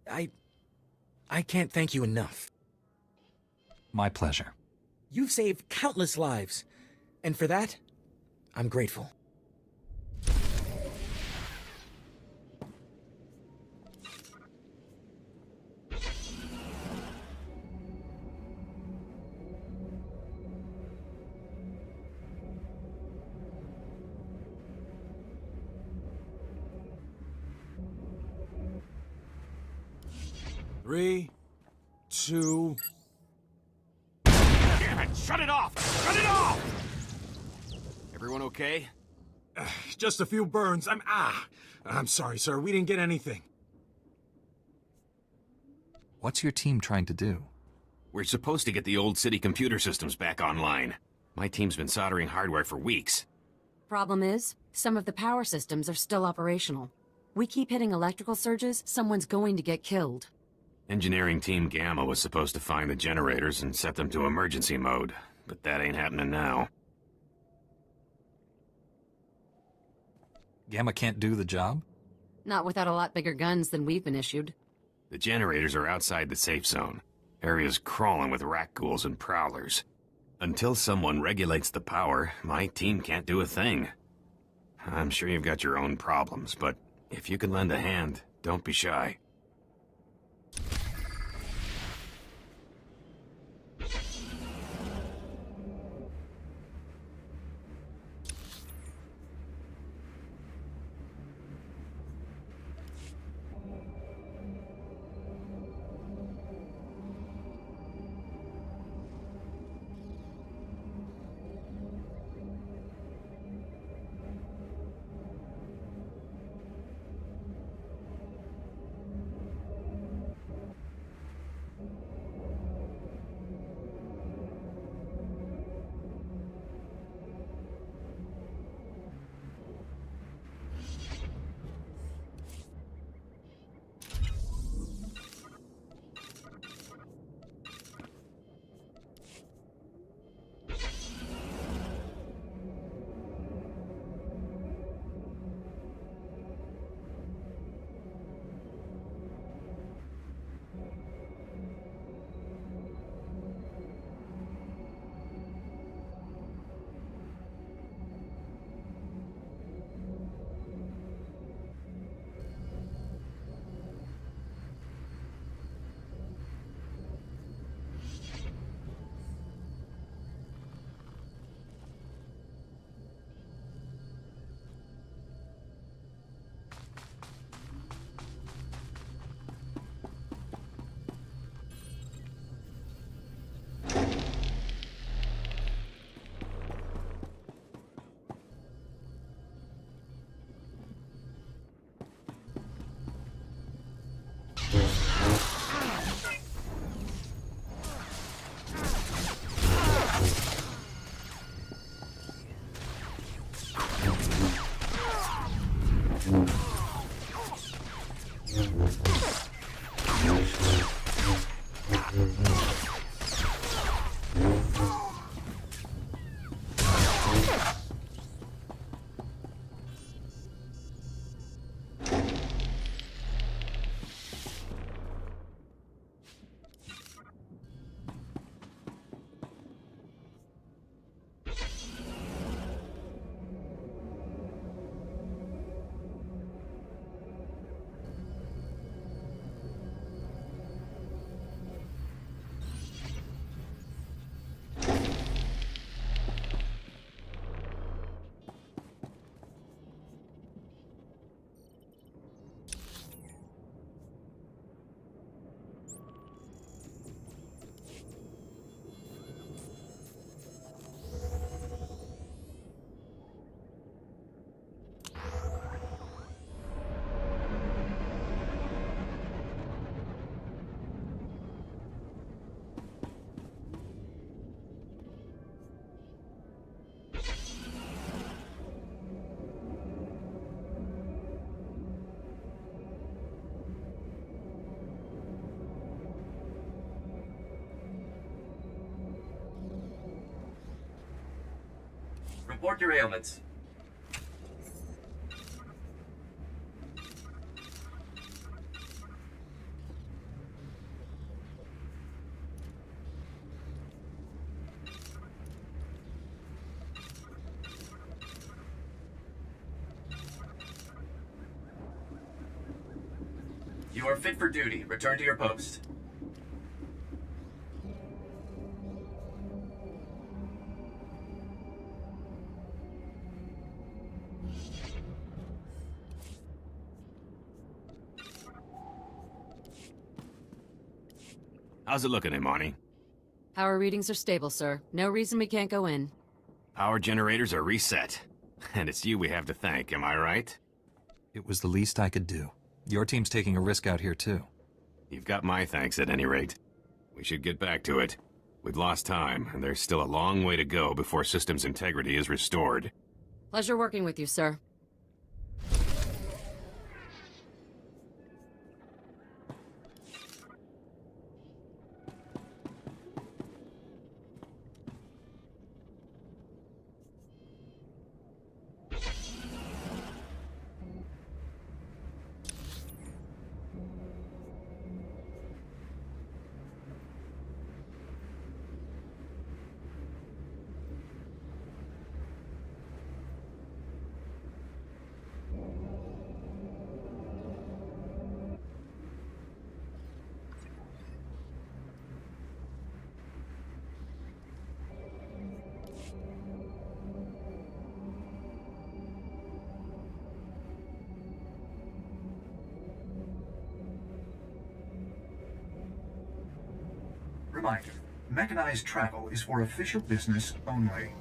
I can't thank you enough. My pleasure. You've saved countless lives, and for that, I'm grateful. 3, 2... Damn it! Shut it off! Shut it off! Everyone okay? Just a few burns. I'm sorry, sir. We didn't get anything. What's your team trying to do? We're supposed to get the old city computer systems back online. My team's been soldering hardware for weeks. Problem is, some of the power systems are still operational. We keep hitting electrical surges, someone's going to get killed. Engineering Team Gamma was supposed to find the generators and set them to emergency mode, but that ain't happening now. Gamma can't do the job? Not without a lot bigger guns than we've been issued. The generators are outside the safe zone. Area's crawling with rat ghouls and prowlers. Until someone regulates the power, my team can't do a thing. I'm sure you've got your own problems, but if you can lend a hand, don't be shy. Report your ailments. You are fit for duty. Return to your post. How's it looking, Imani? Power readings are stable, sir. No reason we can't go in. Power generators are reset. And it's you we have to thank, am I right? It was the least I could do. Your team's taking a risk out here, too. You've got my thanks at any rate. We should get back to it. We've lost time, and there's still a long way to go before systems integrity is restored. Pleasure working with you, sir. Reminder, mechanized travel is for official business only.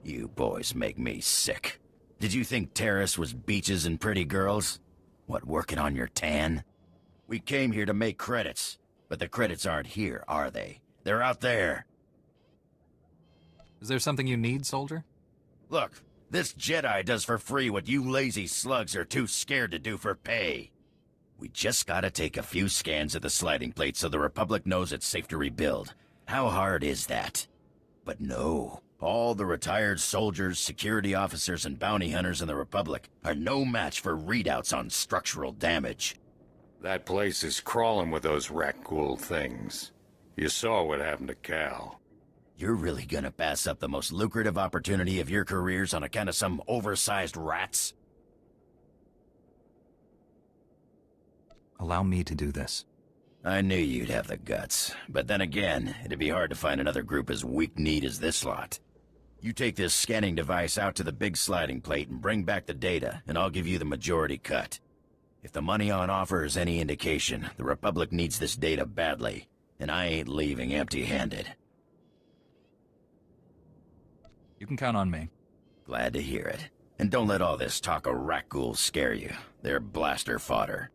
You boys make me sick. Did you think Taris was beaches and pretty girls? What, working on your tan? We came here to make credits, but the credits aren't here, are they? They're out there. Is there something you need, soldier? Look, this Jedi does for free what you lazy slugs are too scared to do for pay. We just gotta take a few scans of the sliding plate so the Republic knows it's safe to rebuild. How hard is that? But no. All the retired soldiers, security officers, and bounty hunters in the Republic are no match for readouts on structural damage. That place is crawling with those Rakghoul things. You saw what happened to Cal. You're really gonna pass up the most lucrative opportunity of your careers on account of some oversized rats? Allow me to do this. I knew you'd have the guts, but then again, it'd be hard to find another group as weak-kneed as this lot. You take this scanning device out to the big sliding plate and bring back the data, and I'll give you the majority cut. If the money on offer is any indication, the Republic needs this data badly, and I ain't leaving empty-handed. You can count on me. Glad to hear it. And don't let all this talk of Rakghoul scare you. They're blaster fodder.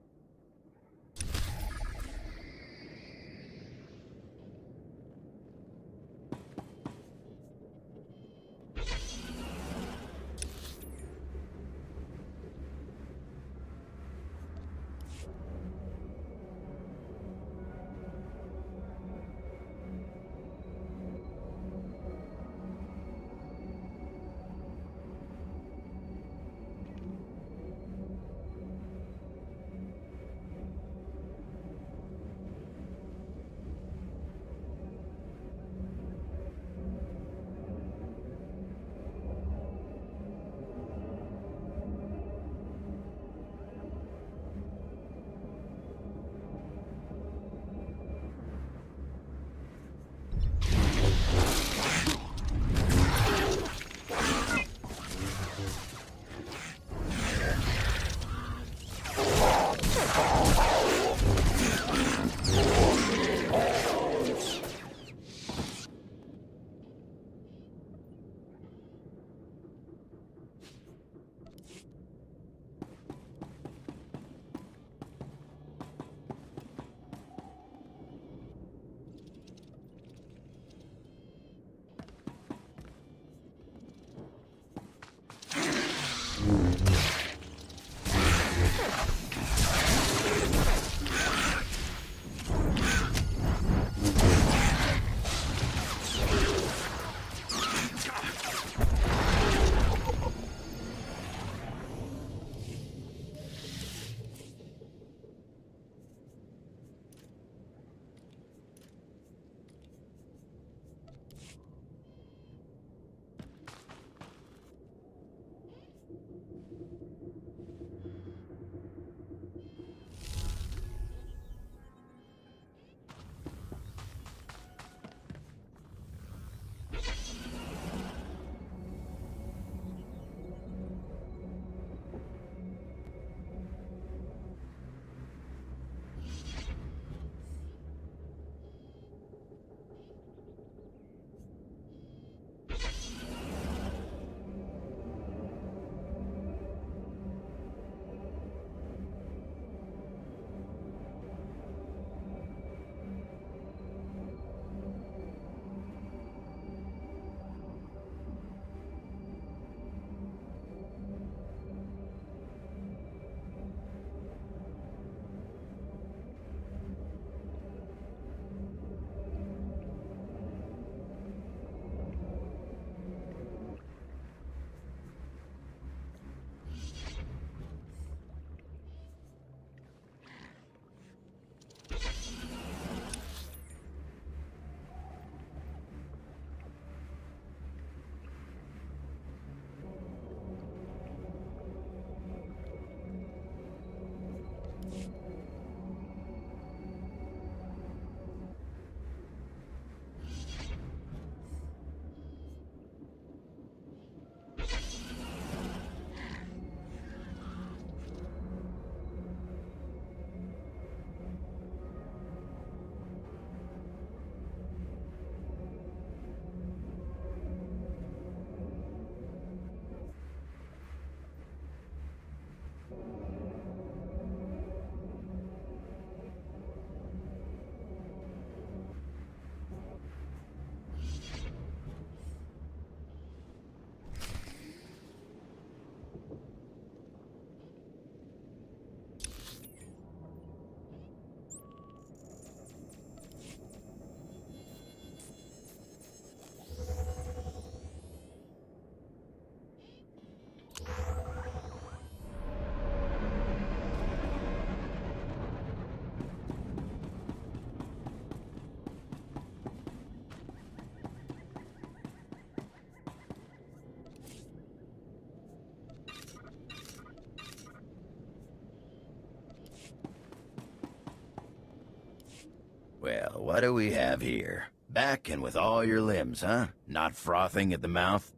Well, what do we have here? Back and with all your limbs, huh? Not frothing at the mouth?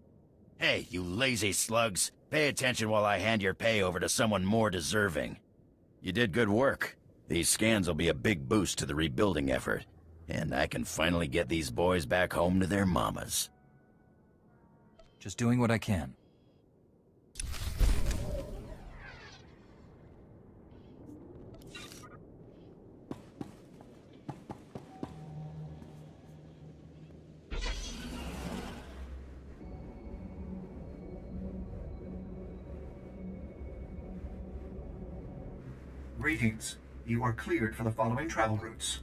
Hey, you lazy slugs. Pay attention while I hand your pay over to someone more deserving. You did good work. These scans will be a big boost to the rebuilding effort. And I can finally get these boys back home to their mamas. Just doing what I can. Greetings. You are cleared for the following travel routes.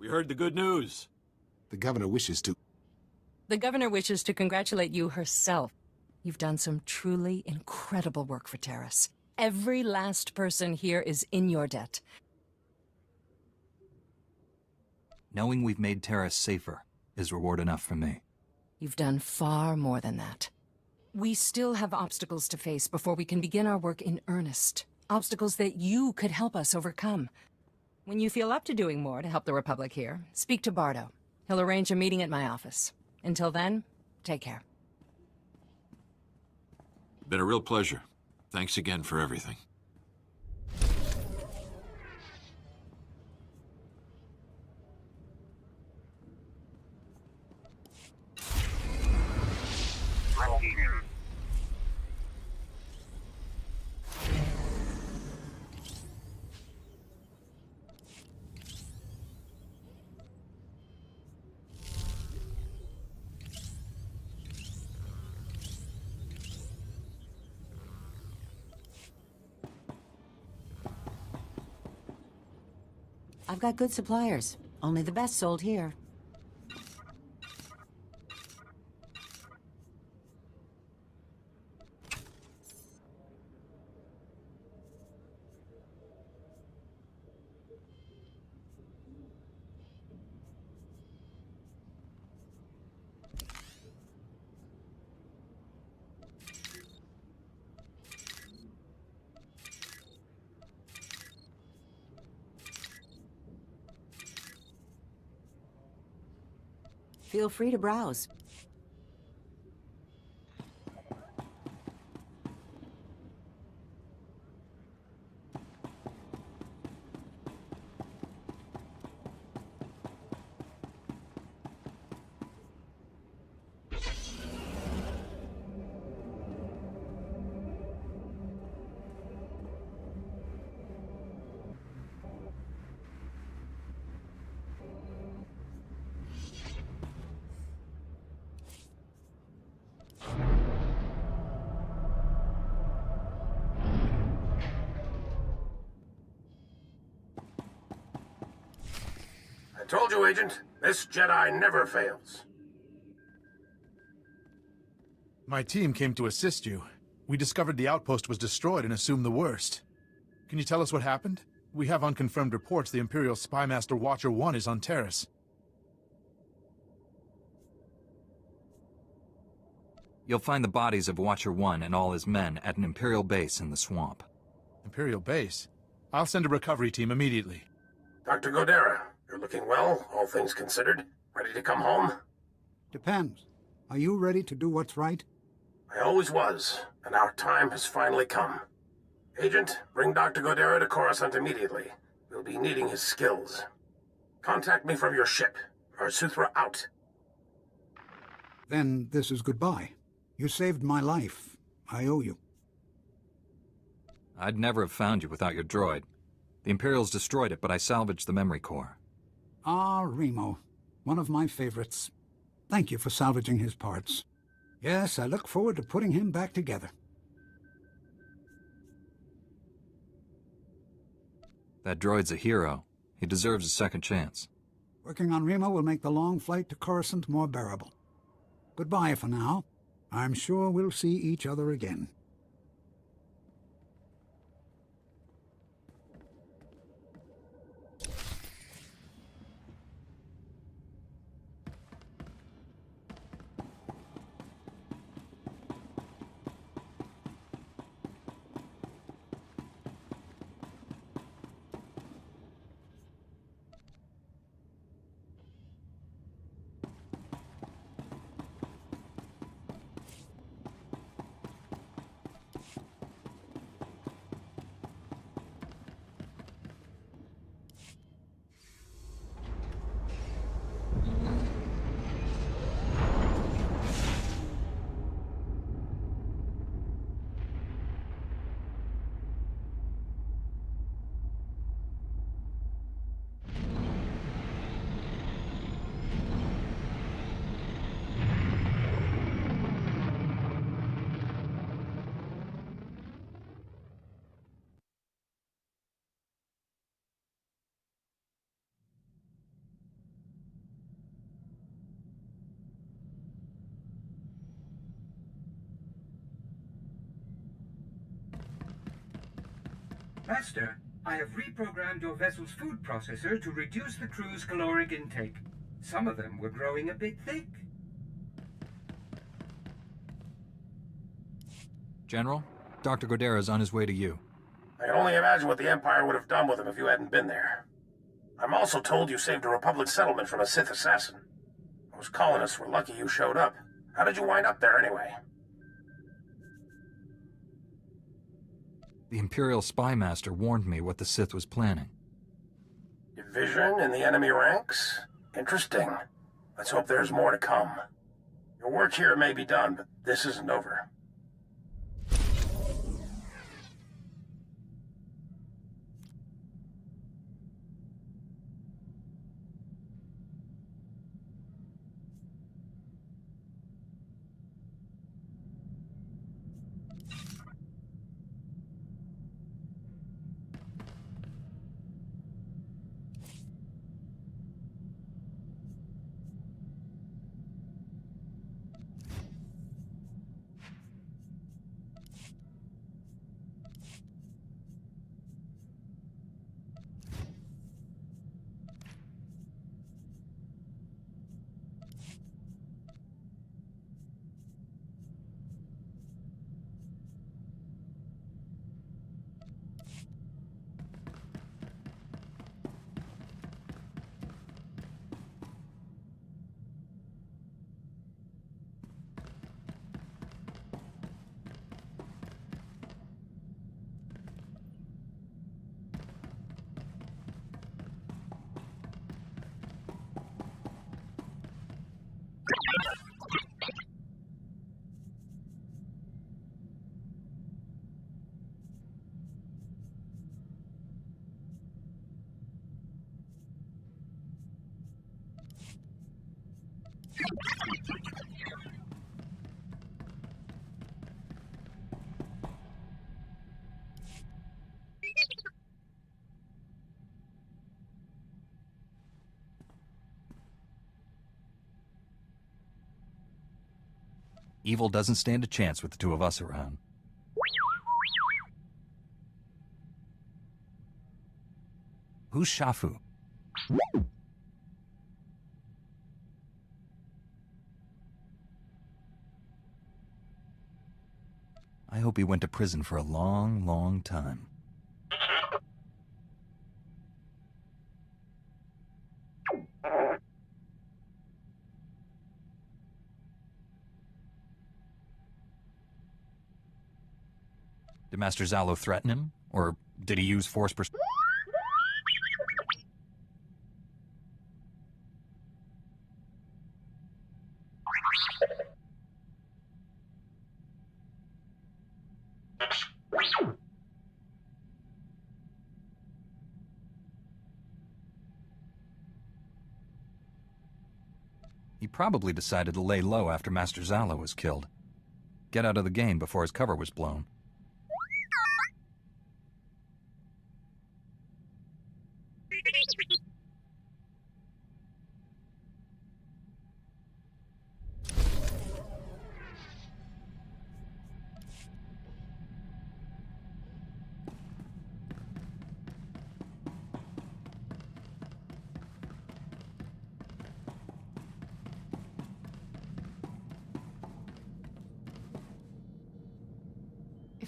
We heard the good news. The governor wishes to... The governor wishes to congratulate you herself. You've done some truly incredible work for Taris. Every last person here is in your debt. Knowing we've made Taris safer is reward enough for me. You've done far more than that. We still have obstacles to face before we can begin our work in earnest. Obstacles that you could help us overcome. When you feel up to doing more to help the Republic here, speak to Bardo. He'll arrange a meeting at my office. Until then, take care. Been a real pleasure. Thanks again for everything. I've got good suppliers. Only the best sold here. Feel free to browse. I told you, Agent. This Jedi never fails. My team came to assist you. We discovered the outpost was destroyed and assumed the worst. Can you tell us what happened? We have unconfirmed reports the Imperial Spymaster Watcher 1 is on Taris. You'll find the bodies of Watcher 1 and all his men at an Imperial base in the swamp. Imperial base? I'll send a recovery team immediately. Dr. Godera, you're looking well, all things considered. Ready to come home? Depends. Are you ready to do what's right? I always was, and our time has finally come. Agent, bring Dr. Godera to Coruscant immediately. We'll be needing his skills. Contact me from your ship. Arsuthra out. Then this is goodbye. You saved my life. I owe you. I'd never have found you without your droid. The Imperials destroyed it, but I salvaged the memory core. Ah, Remo. One of my favorites. Thank you for salvaging his parts. Yes, I look forward to putting him back together. That droid's a hero. He deserves a second chance. Working on Remo will make the long flight to Coruscant more bearable. Goodbye for now. I'm sure we'll see each other again. Master, I have reprogrammed your vessel's food processor to reduce the crew's caloric intake. Some of them were growing a bit thick. General, Dr. Godera is on his way to you. I can only imagine what the Empire would have done with him if you hadn't been there. I'm also told you saved a Republic settlement from a Sith assassin. Those colonists were lucky you showed up. How did you wind up there anyway? The Imperial Spymaster warned me what the Sith was planning. Division in the enemy ranks? Interesting. Let's hope there's more to come. Your work here may be done, but this isn't over. Evil doesn't stand a chance with the two of us around. Who's Shafu? I hope he went to prison for a long, long time. Did Master Zalo threaten him? Or did he use force He probably decided to lay low after Master Zalo was killed. Get out of the game before his cover was blown.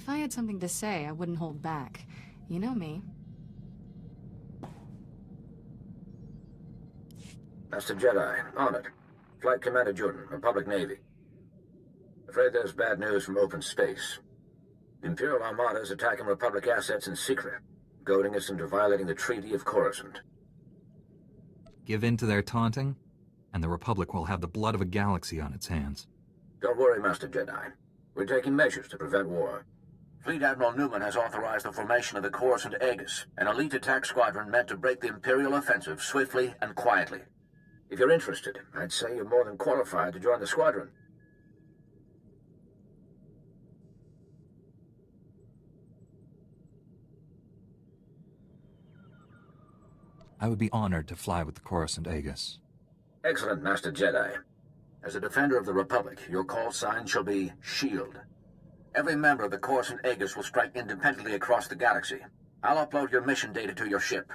If I had something to say, I wouldn't hold back. You know me. Master Jedi, on it. Flight Commander Jordan, Republic Navy. Afraid there's bad news from open space. The Imperial Armada is attacking Republic assets in secret, goading us into violating the Treaty of Coruscant. Give in to their taunting, and the Republic will have the blood of a galaxy on its hands. Don't worry, Master Jedi. We're taking measures to prevent war. Fleet Admiral Newman has authorized the formation of the Coruscant Aegis, an elite attack squadron meant to break the Imperial offensive swiftly and quietly. If you're interested, I'd say you're more than qualified to join the squadron. I would be honored to fly with the Coruscant Aegis. Excellent, Master Jedi. As a defender of the Republic, your call sign shall be SHIELD. Every member of the Coruscant Aegis will strike independently across the galaxy. I'll upload your mission data to your ship.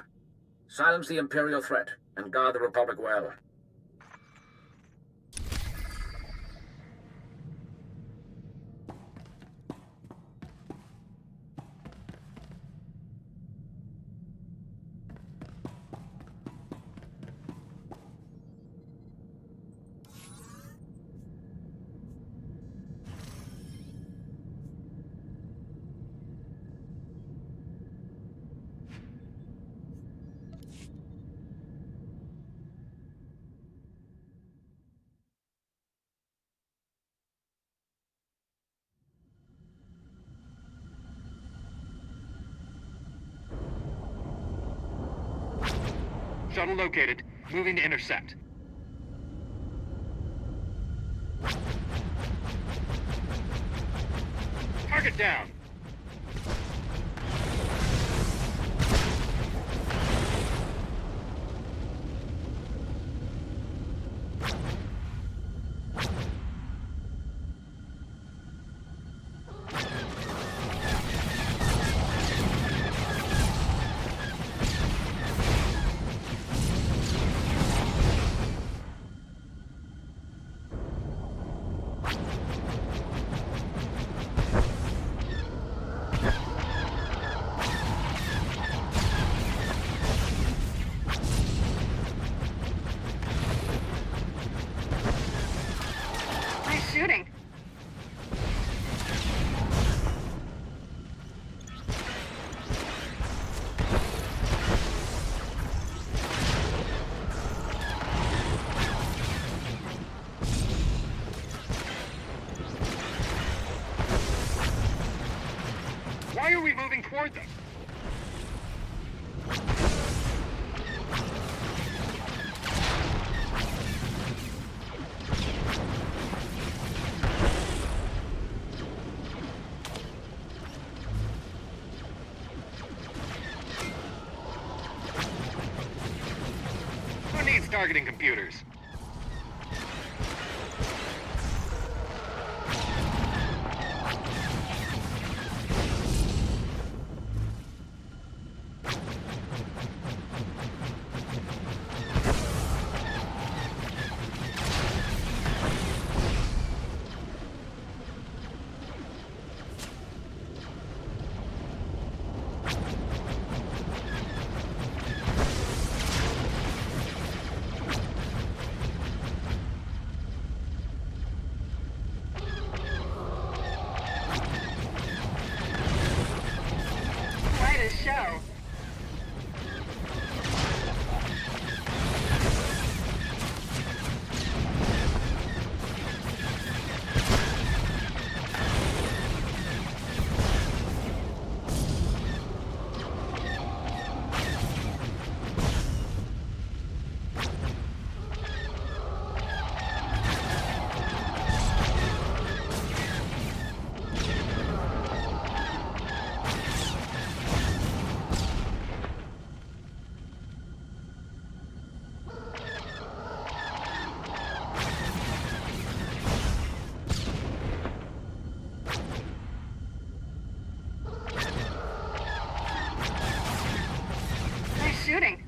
Silence the Imperial threat, and guard the Republic well. Shuttle located. Moving to intercept. Target down. Shooting. Why are we moving toward them? Who needs targeting computers? to show. Shooting.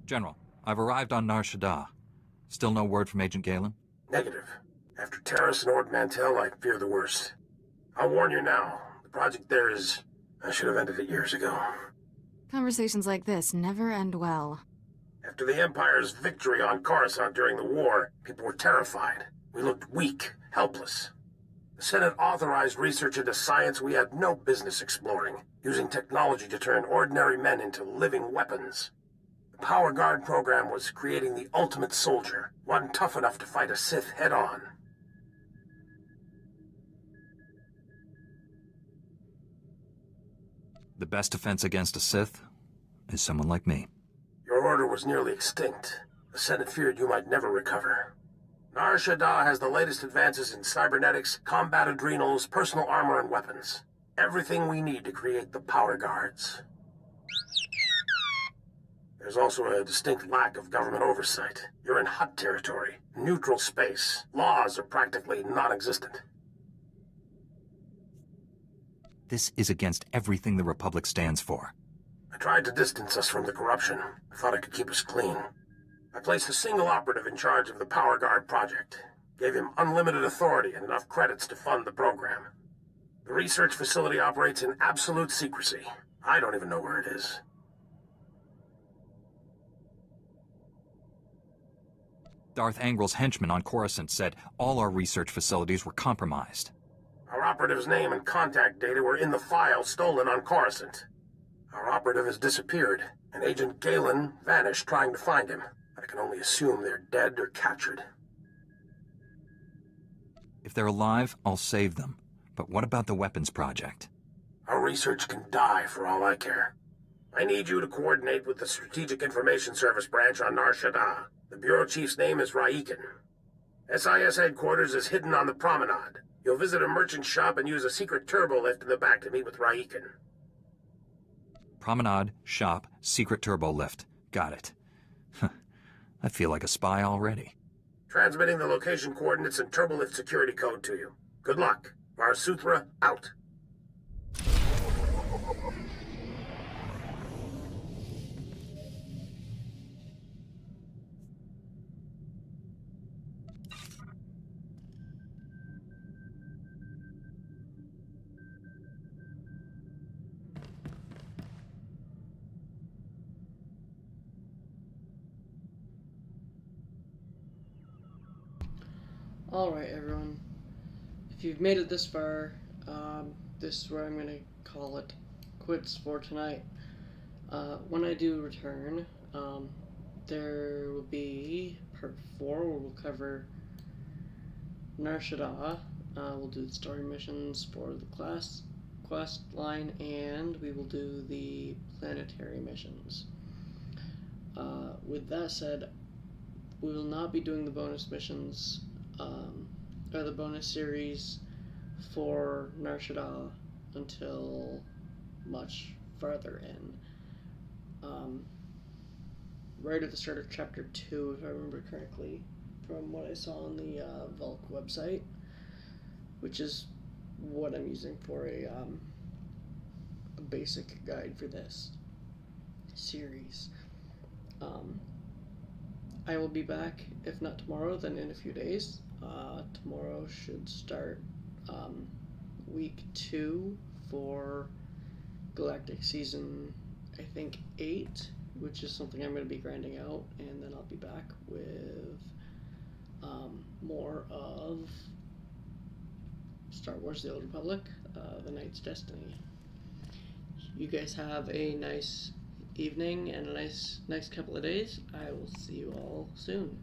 General, I've arrived on Nar Shaddaa. Still no word from Agent Galen? Negative. After Taris and Ord Mantell, I fear the worst. I'll warn you now. The project there is... I should have ended it years ago. Conversations like this never end well. After the Empire's victory on Coruscant during the war, people were terrified. We looked weak, helpless. The Senate authorized research into science we had no business exploring, using technology to turn ordinary men into living weapons. The Power Guard program was creating the ultimate soldier, one tough enough to fight a Sith head-on. The best defense against a Sith is someone like me. Your order was nearly extinct. The Senate feared you might never recover. Nar Shaddaa has the latest advances in cybernetics, combat adrenals, personal armor, and weapons. Everything we need to create the Power Guards. There's also a distinct lack of government oversight. You're in Hutt territory, neutral space. Laws are practically non-existent. This is against everything the Republic stands for. I tried to distance us from the corruption. I thought I could keep us clean. I placed a single operative in charge of the Power Guard project. Gave him unlimited authority and enough credits to fund the program. The research facility operates in absolute secrecy. I don't even know where it is. Darth Angrel's henchmen on Coruscant said all our research facilities were compromised. Our operative's name and contact data were in the file stolen on Coruscant. Our operative has disappeared, and Agent Galen vanished trying to find him. I can only assume they're dead or captured. If they're alive, I'll save them. But what about the weapons project? Our research can die for all I care. I need you to coordinate with the Strategic Information Service branch on Nar Shaddaa. The Bureau Chief's name is Raiken. SIS headquarters is hidden on the promenade. You'll visit a merchant shop and use a secret turbo lift in the back to meet with Raiken. Promenade, shop, secret turbo lift. Got it. I feel like a spy already. Transmitting the location coordinates and turbo lift security code to you. Good luck. Varsuthra, out. Alright, everyone. If you've made it this far, this is where I'm going to call it quits for tonight. When I do return, there will be part 4 where we'll cover Nar Shaddaa. We'll do the story missions for the quest line, and we will do the planetary missions. With that said, we will not be doing the bonus missions, or the bonus series for Nar Shaddaa until much farther in. Right at the start of Chapter 2, if I remember correctly, from what I saw on the Volk website, which is what I'm using for a basic guide for this series. I will be back, if not tomorrow, then in a few days. Tomorrow should start week 2 for Galactic Season, I think, 8, which is something I'm going to be grinding out, and then I'll be back with more of Star Wars: The Old Republic, The Knight's Destiny. You guys have a nice evening and a nice couple of days. I will see you all soon.